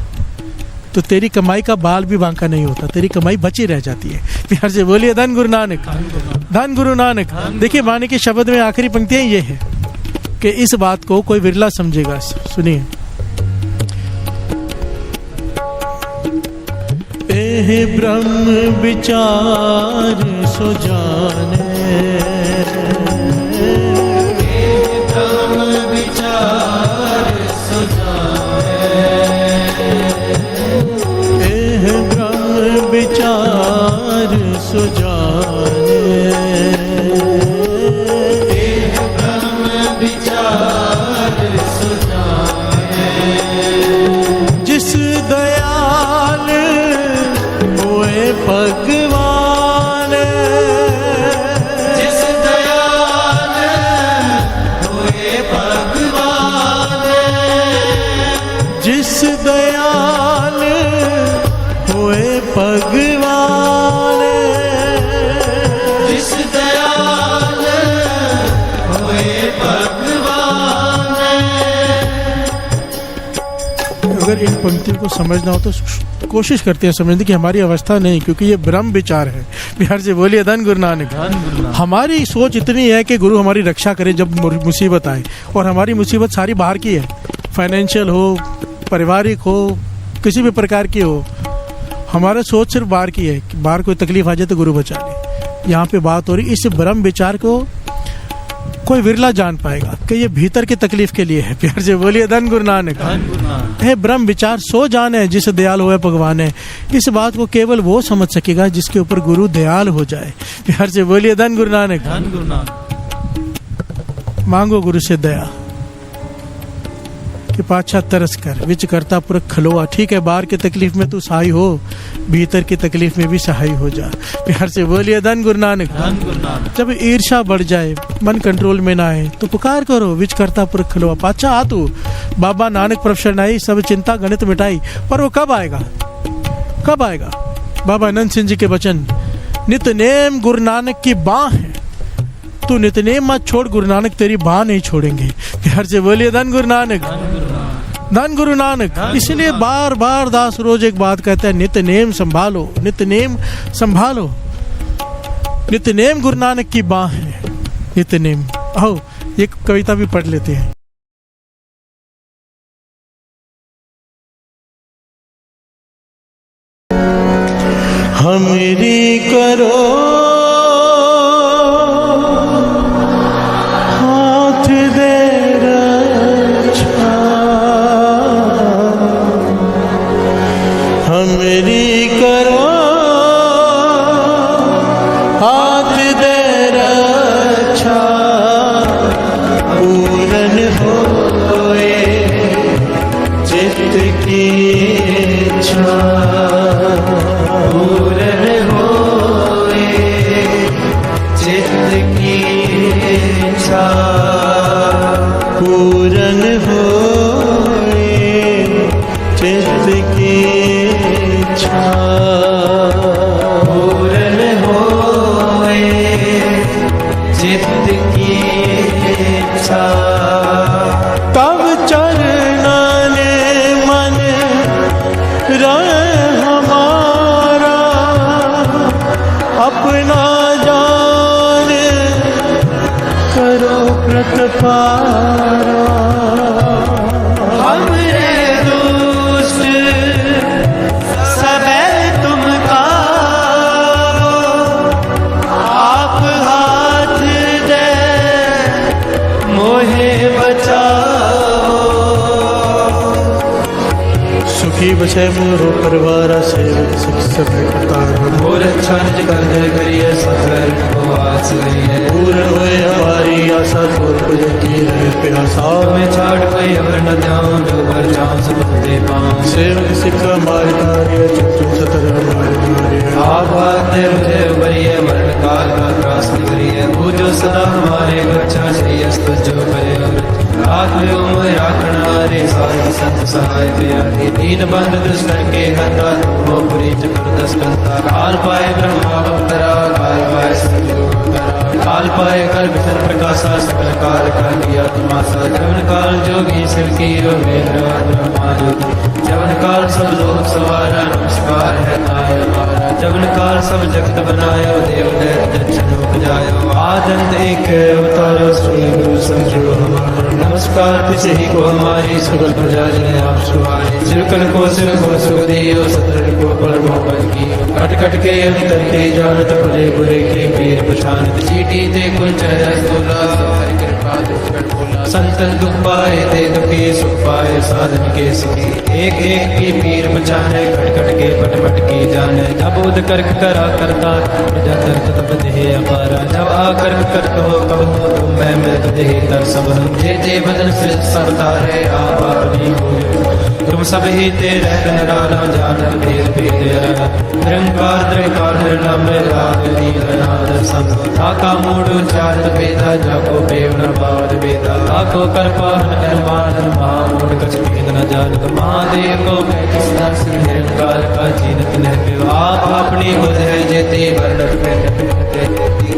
तो तेरी कमाई का बाल भी बांका नहीं होता, तेरी कमाई बची रह जाती है। प्यार से बोलिए धन गुरु नानक, धन गुरु नानक। देखिए वाणी के शब्द में आखिरी पंक्तियां ये है कि इस बात को कोई विरला समझेगा। सुनिए, एह ब्रह्म विचार सो जाने, विचार सुजाने, ब्रह्म विचार सुजाने। जिस दयाल हुए भगवान, जिस दयाल हुए भगवान, जिस दयाल हुए भगवान, जिस दयाल हुए भगवान। अगर इन पंक्तियों को समझना हो तो कोशिश करते हैं समझने की, हमारी अवस्था नहीं, क्योंकि ये ब्रह्म विचार है। बिहार से बोलिए धन गुरु नानक। हमारी सोच इतनी है कि गुरु हमारी रक्षा करे जब मुसीबत आए, और हमारी मुसीबत सारी बाहर की है, फाइनेंशियल हो, पारिवारिक हो, किसी भी प्रकार की हो। हमारा सोच सिर्फ बाहर की है कि बाहर कोई तकलीफ आ जाए तो गुरु बचा ले। यहाँ पे बात हो रही, इस ब्रह्म विचार को कोई विरला जान पाएगा कि ये भीतर की तकलीफ के लिए है। प्यार से बोलिए धन गुरु नानक। है ब्रह्म विचार सो जान है, जिस दयाल हुए भगवान है। इस बात को केवल वो समझ सकेगा जिसके ऊपर गुरु दयाल हो जाए। प्यार से बोलिए धन गुरु नानक। मांगो गुरु से दया कि पातशाह तरस कर, विच करता पुरख खलोआ। ठीक है, बाहर की तकलीफ में तू सहाय हो, भीतर की तकलीफ में भी सहाय हो जा। प्यार से बोलिए धन गुरु नानक। जब ईर्ष्या बढ़ जाए, मन कंट्रोल में ना आए, तो पुकार करो, विच करता पुरख खलोआ। पातशाह आ तू, बाबा नानक प्रभु आई, सब चिंता गणित मिटाई। पर वो कब आएगा? कब आएगा? बाबा आनंद सिंह जी के वचन, नित नेम गुरु नानक की बाह है, तू नितनेम मत छोड़, गुरु नानक तेरी बाह नहीं छोड़ेंगे। प्यार से बोलिए धन गुरु नानक, धन गुरु नानक। इसलिए बार बार दास रोज एक बात कहता है, नितनेम संभालो, नितनेम संभालो। नितनेम गुरु नानक की बाह है, नितनेम। आओ एक कविता भी पढ़ लेते हैं। हमरी करो तब चरणन प्रतपारा हमरे दुष्ट सबे तुम कारो आप हाथ दे मोहे बचाओ सुखी बचे मोरो परिवार सेवक सुख सब करतार मोर अच्छा निज कर करिए सफर को आस करिए पूर्ण होए हमारी आशा छोड़ पुज की है प्यासा में छाड़ कोई अवर न जाऊं जो भर जाऊं सब दे पाऊं सेवक सिख हमारे कार्य चतुर सतर हमारे कार्य आप आते मुझे उबरिए मरण काल का त्रास करिए पूजो सदा हमारे बच्चा श्री अस्त जो करे रात में उम्र राखना रे सारे संत सहाय दिया दीन बंद दुष्ट के हता वो पुरी जबरदस्त कंता काल पाए ब्रह्मा अवतरा काल पाए काल पाए कर विष्णु प्रकाशा सकल काल का किया तमाशा जवन काल जोगी शिव की ब्रह्मा ज्योति जवन काल सब लोग सवारा नमस्कार है नाय हमारा जवन काल सब जगत बनायो देव दक्षिण उपजायो आदंत एक अवतारो श्री गुरु समझो हमारा नमस्कार तिसे ही को हमारी सकल प्रजा जने आप सुहारे सिरकल को सिर को सुख दियो सतर को पर भोपन की कट कट के अंतर के जानत भले बुरे के पीर पछानत चीटी ते कुल चेहरा सोला हरि कृपा दुष्ट बोला संतन दुख पाए ते दुखी सुख पाए साधन के सुखी एक एक की पीर पछाने कट कट के पट पट की जाने जब उद करक करा करता प्रजा तरत तब देह अपारा जब आ करक करत हो कब हो तुम मैं देह तर सब जे बदन से सब तारे आप अपनी हो तुम सब ही तेरे निराला जान भेद भेद निरंकार निरंकार निर्लम राग नीलनाद संग आका मूढ़ चारत भेदा जाको पेव न बाद भेदा आको करपान अनुमान महामूढ़ कछ भेद न जानत महादेव को मैं किस दर्श निरंकार का जीनत नहीं आप अपनी बुध है जेते वर्णत में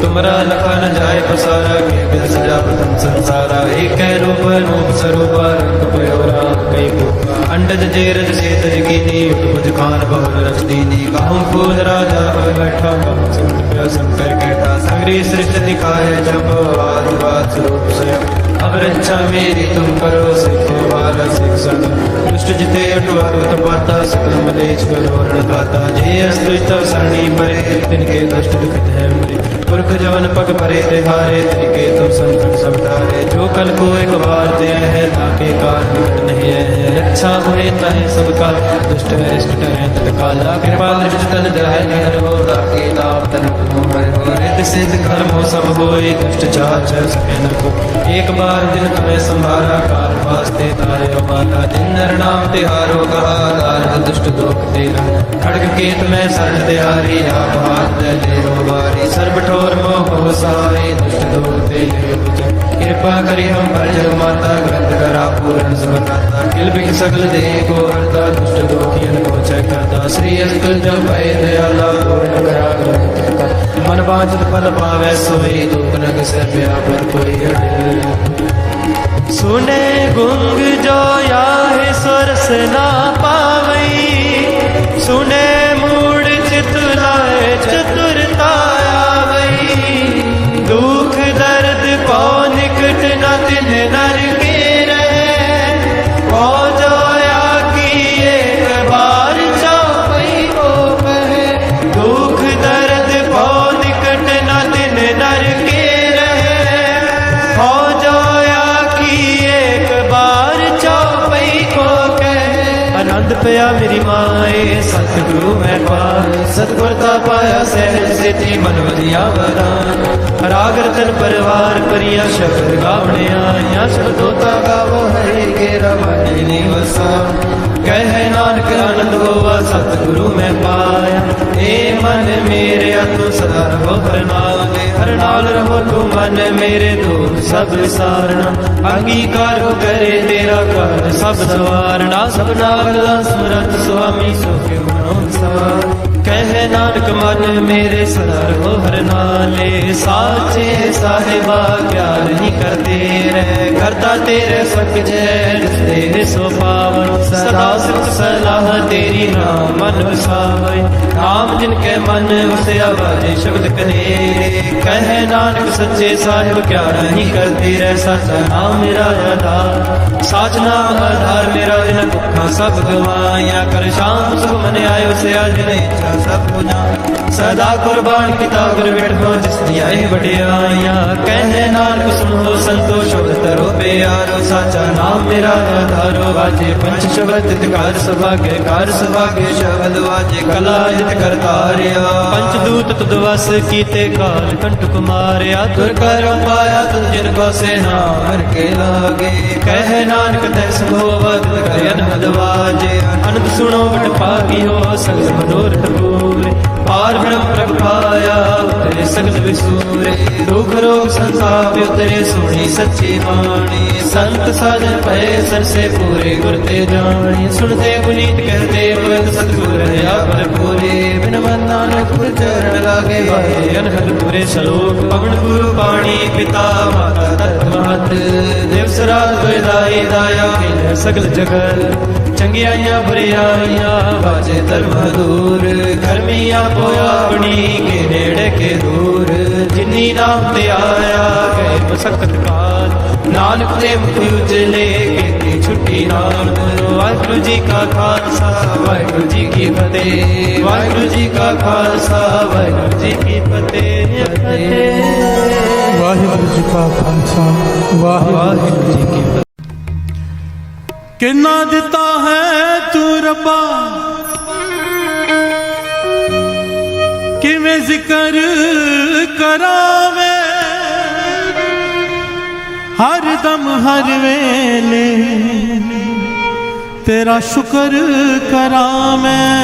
तुमरा लखा न जाए पसारा के बिन सजा प्रथम संसारा एक रूप रूप स्वरूप रंग पयोरा कई को अंडज जेरज सेतज कीनी उठ खान बहुल रच दीनी कहूँ फूल राजा हो बैठा कहूँ सुन प्रिय शंकर कहता सगरी सृष्टि दिखाए जब आदिवाद स्वरूप स्वयं अब रक्षा मेरी तुम करो सिखो वाला शिक्षण दुष्ट जिते अटवारुत पाता सकल मलेश करो रणदाता जय अस्तुत सरणी परे तिनके दुष्ट दुखित है मरे पुरख जवन पग परे तिहारे तिनके तुम संकट सब तारे जो कल को एक बार दे है ताके काल निकट नहीं है रक्षा हुए तहे सबका दुष्ट अरिष्ट टरे तत्काल कृपा दृष्टि तन जाय निहर हो ताके लाभ तन हो रिद्ध सिद्ध कर्म हो सब होए दुष्ट चार चर सके न को एक बार दिन तुम्हें संभाला काल वास्ते तारे माता जिन नर नाम तिहारो कहा दार दुष्ट दोख तेरा खड़ग केत में शरण तिहारी आप हाथ दे ले बारी सर्व ठोर मोह हो सहाय दुष्ट दोख ते ले कृपा करी हम पर जग माता ग्रंथ करा पूर्ण समताता किल बिख सकल देह को हरता दुष्ट दोखियन को चय करता श्री अस्तुल जब भय दयाला पूर्ण करा ग्रंथ मन वांछित फल पावे सोई दुख नग से व्यापर कोई अड़े सुने गुंग जो याहे सुरस ना पावई सुने मूड चित लाए चतुरता आवई दुख दर्द को निकट न दिन नर के रहे ओ जो या की एक बार चौपई को कहे दुख दर्द को निकट न दिन नर के रहे ओ जो आनंद पया मेरी माए सतगुरु मैं पाए सतगुरता पाया सहज सिद्धि मन वधिया वरान राग रतन परिवार परिया शब्द गावने आया शब्दोता गावो हरे के रमण निवसा कह नानक आनंद होवा सतगुरु मैं पाया ए मन मेरे तू सदा रहो हर नाल रहो तू मन मेरे दो सब सारना अंगीकार हो करे तेरा कार्य सब सवारना सब नागला सुरत स्वामी सो के मनोसार कहे नानक मन मेरे सदा रहो हर नाले, साचे साहिबा क्या नहीं करते रहे, करता तेरे सक जय तेरे सो पावन, सदा सिख सलाह तेरी नाम मन वसावे, नाम जिनके मन वसया बाजे शब्द कहे, कहे नानक सच्चे साहिब क्या नहीं करते रहे, साचा नाम मेरा आधार, साच नाम आधार मेरा, जिन दुखा सब गवाया, कर शाम सुख मन आयो से आज नहीं सब पुना, सदा कुर्बान किता गुर बैठो जिस दियाए बढ़िया, कहे नानक सुनो संतोष तरो प्यारो, साचा नाम मेरा आधारो, वाजे पंच शब्द कार सभागे, कार सभागे शब्द वाजे, कला हित करतारिया, पंचदूत तुद वस कीते काल कंठ कुमारिया, तुर कर पाया तुम जिनको से नाम के लागे, कहे नानक तैस भोवत कयन हद वाजे, अनंत सुनो बट पागी हो सगल मनोरथ पूरे, पार ब्रह्म प्रभ पाया उतरे सगल विसूरे, दुख रोग संताप उतरे सुनी सच्ची वाणी, संत साजन पए सर से पूरे गुर ते जानी, सुनते पुनीत कहते पद सतगुर या पर पूरे, बिन मन नानक गुर चरण लागे भाए, अनहद पूरे श्लोक पवन गुरु पाणी पिता माता तत्व महत, देव सराज दाई दाया खेल सगल जगत, चंगियाइयां बुरियाइयां बाजे धर्म दूर, धर्मिया पोया बनी के नेड़े के दूर, जिन्नी नाम ते आया गए मसकत काल, नानक ते मुख उजले के छुट्टी नाम, वाहिगुरु जी का खालसा वाहिगुरु जी की फतेह, वाहिगुरु जी का खालसा वाहिगुरु जी की फतेह, वाहिगुरु जी का खालसा वाहिगुरु जी की फतेह। किन्ना दिता है तू रब्बा किवें जिक्र करावे, हर दम हर वेले तेरा शुक्र करा मैं,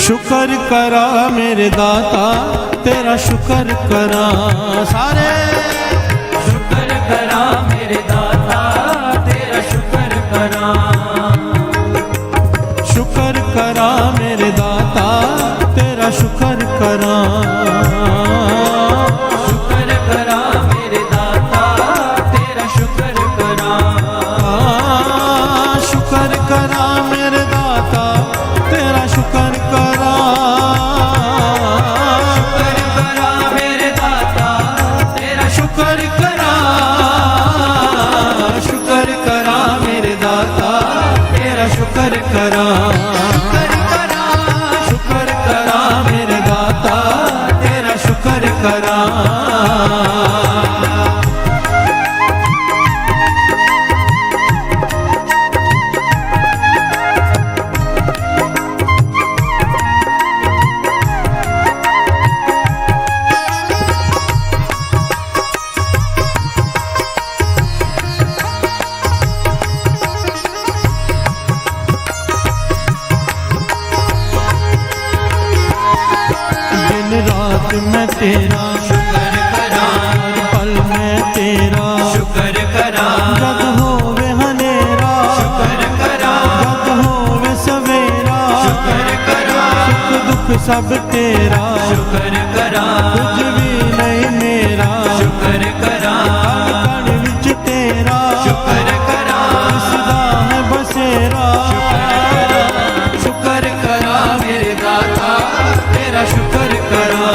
शुक्र करा मेरे दाता तेरा शुक्र करा, सारे शुक्र करा मेरे दाता तेरा शुक्र करा, शुक्र करा मेरे दाता तेरा शुक्र करा, शुक्र करा मेरे दाता तेरा शुक्र करा, शुक्र करा मेरे दाता तेरा शुक्र करा, शुक्र करा मेरे दाता तेरा शुक्र करा, शुक्र करा मेरे दाता तेरा शुक्र करा, शुक्र करा मेरे दाता तेरा शुक्र करा। रात में तेरा शुक्र करा, पल में तेरा शुक्र करा, जग होवे हनेरा शुक्र करा, जग होवे सवेरा, शुक्र करा, सुख दुख सब तेरा, शुक्र करा, कुछ भी नहीं मेरा, शुक्र करा, कण विच तेरा, शुक्र करा, सदा है बसेरा, शुक्र करा मेरे दाता तेरा शुक्र करा,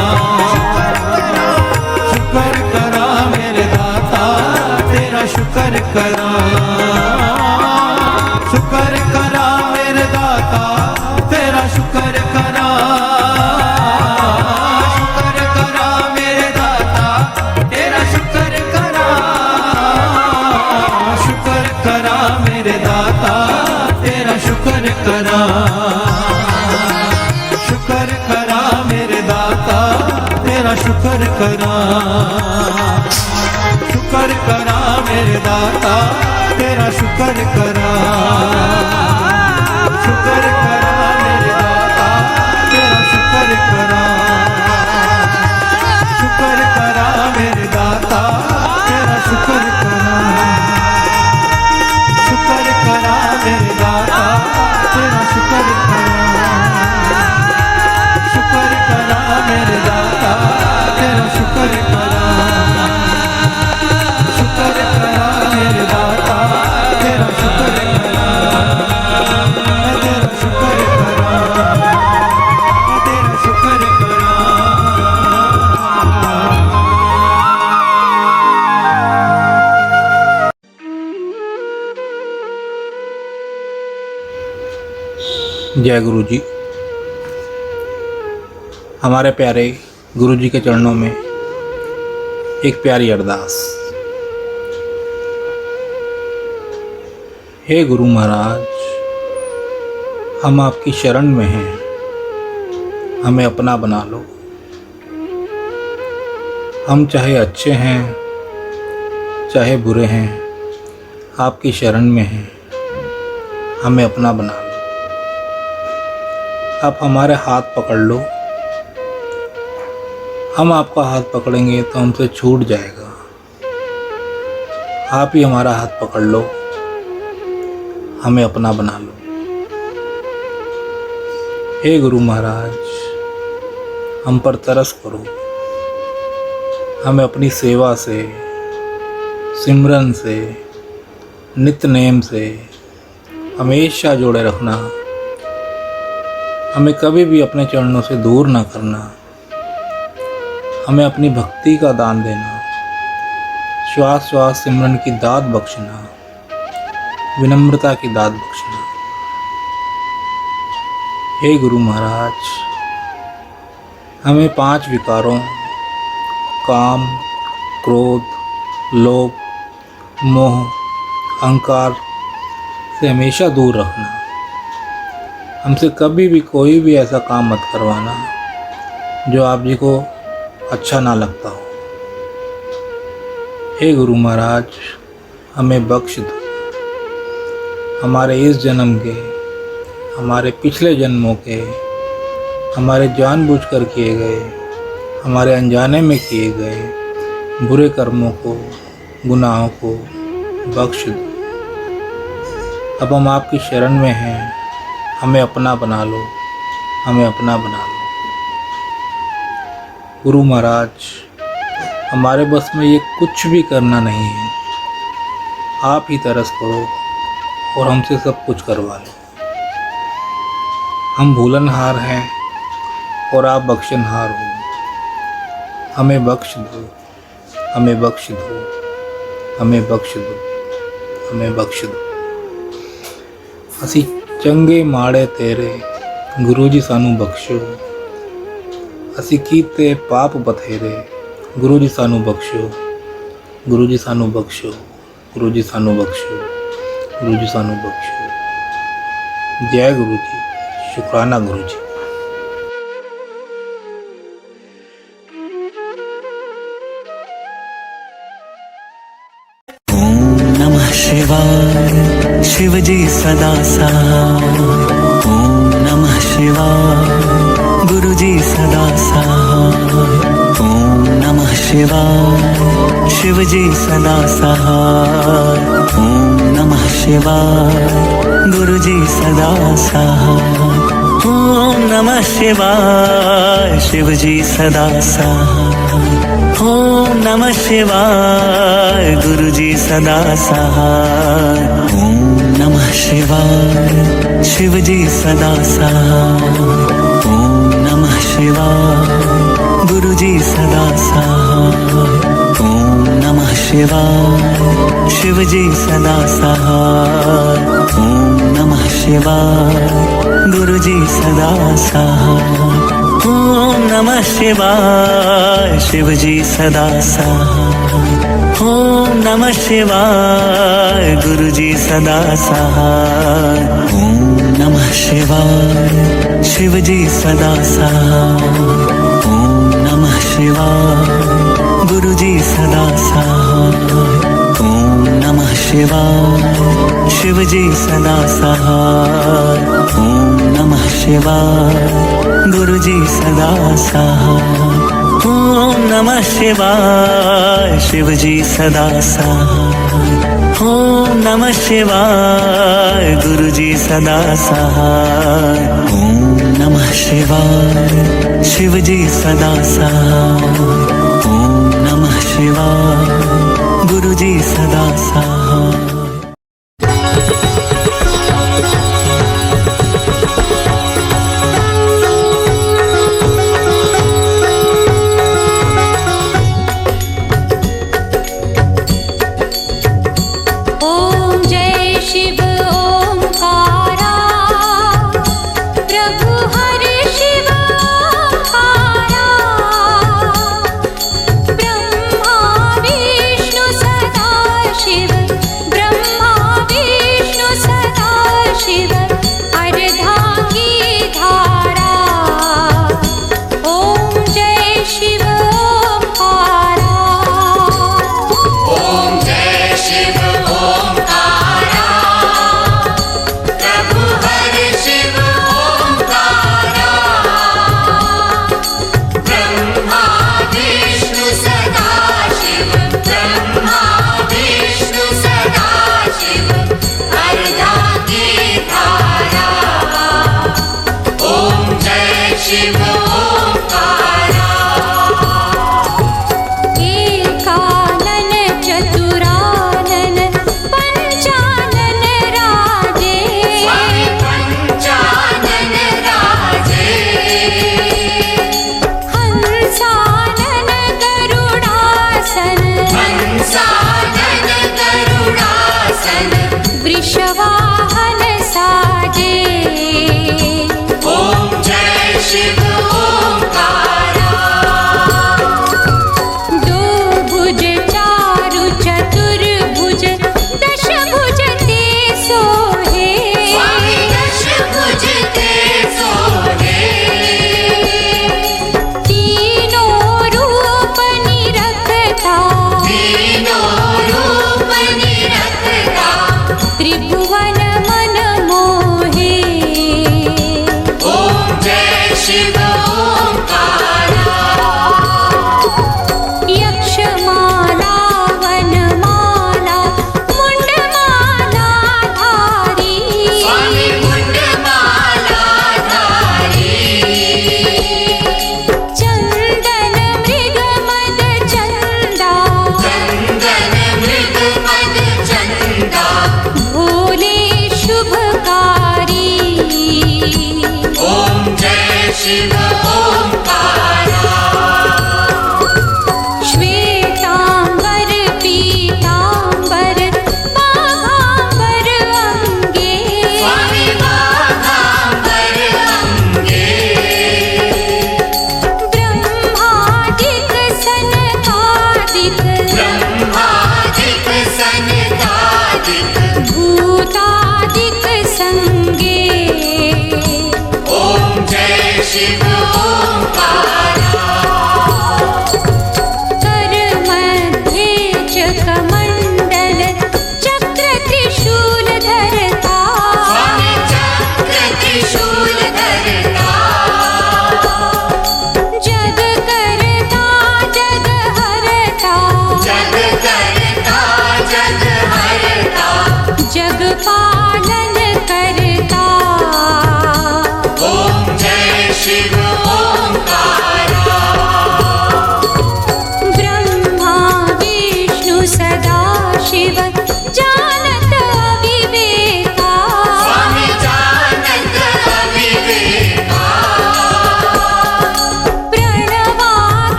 शुक्र करा मेरे दाता तेरा शुक्र करा, शुक्र करा मेरे दाता तेरा शुक्र करा, शुक्र करा मेरे दाता तेरा शुक्र करा, शुक्र करा मेरे दाता तेरा शुक्र करा, शुक्र करा मेरे दाता तेरा शुक्र करा, शुक्र करा मेरे दाता तेरा शुक्र करा, शुक्र करा मेरे दाता तेरा शुक्र करा, शुक्र करा मेरे दाता तेरा शुक्र करा, शुक्र करा मेरे दाता तेरा शुक्र करा। जय गुरु जी। हमारे प्यारे गुरु जी के चरणों में एक प्यारी अरदास। हे गुरु महाराज, हम आपकी शरण में हैं, हमें अपना बना लो। हम चाहे अच्छे हैं चाहे बुरे हैं, आपकी शरण में हैं, हमें अपना बना लो। आप हमारे हाथ पकड़ लो, हम आपका हाथ पकड़ेंगे तो हमसे छूट जाएगा। आप ही हमारा हाथ पकड़ लो, हमें अपना बना लो। हे गुरु महाराज, हम पर तरस करो, हमें अपनी सेवा से, सिमरन से, नित्य नेम से हमेशा जोड़े रखना। हमें कभी भी अपने चरणों से दूर ना करना। हमें अपनी भक्ति का दान देना, श्वास श्वास सिमरन की दात बख्शना, विनम्रता की दात बख्शना। हे गुरु महाराज, हमें 5 विकारों काम, क्रोध, लोभ, मोह, अहंकार से हमेशा दूर रखना। हमसे कभी भी कोई भी ऐसा काम मत करवाना जो आप जी को अच्छा ना लगता हो। हे गुरु महाराज, हमें बख्श दो। हमारे इस जन्म के, हमारे पिछले जन्मों के, हमारे जानबूझकर किए गए, हमारे अनजाने में किए गए बुरे कर्मों को, गुनाहों को बख्श दो। अब हम आपकी शरण में हैं, हमें अपना बना लो, हमें अपना बना लो। गुरु महाराज, हमारे बस में ये कुछ भी करना नहीं है, आप ही तरस करो और हमसे सब कुछ करवा लो। हम भूलनहार हैं और आप बख्शनहार हो। हमें बख्श दो, हमें बख्श दो, हमें बख्श दो, हमें बख्श दो। असी चंगे माड़े तेरे, गुरु जी सानू बख्शो। असी कीते पाप बथेरे, गुरु जी सानू बख्शो, गुरु जी सानू बख्शो, गुरु जी सानू बख्शो, गुरु जी सानू बख्शो। जय गुरु जी, शुक्राना गुरु जी। नमः शिवाय, शिव जी सदा सहाय। ओम नमः शिवाय, गुरु जी सदा सहाय। ओम नमः शिवाय, शिव जी सदा सहाय। ओम नमः शिवाय, गुरु जी सदा सहाय। ओम नमः शिवाय, शिव जी सदा सहाय। ओम नमः शिवाय, गुरु जी सदा सहाय। ओम नमः शिवाय, शिव जी सदा सहाय। ओम नमः शिवाय, गुरु जी सदा सहाय। ओम नमः शिवाय, शिव जी सदा सहाय। ओम नमः शिवाय, गुरु जी सदा सहाय। ओम नमः शिवाय, शिव जी सदा सहाय। ओम नमः शिवाय, गुरु जी सदा सहाय। ओम नमः शिवाय, शिव जी सदा सहाय। ओम नमः शिवाय, गुरु जी सदा सहाय। ओम नमः शिवाय, शिव जी सदा सहाय। ओम नमः शिवाय, गुरु जी सदा सहाय। ओम नमः शिवाय, शिव जी सदा सहाय। ओम नमः शिवाय, गुरु जी सदा सहाय। ओम नमः शिवाय, शिव जी सदा सहाय। ओम नमः शिवाय, गुरु जी सदा सहाय। ओम जय शिव ओंकारा, शिवाय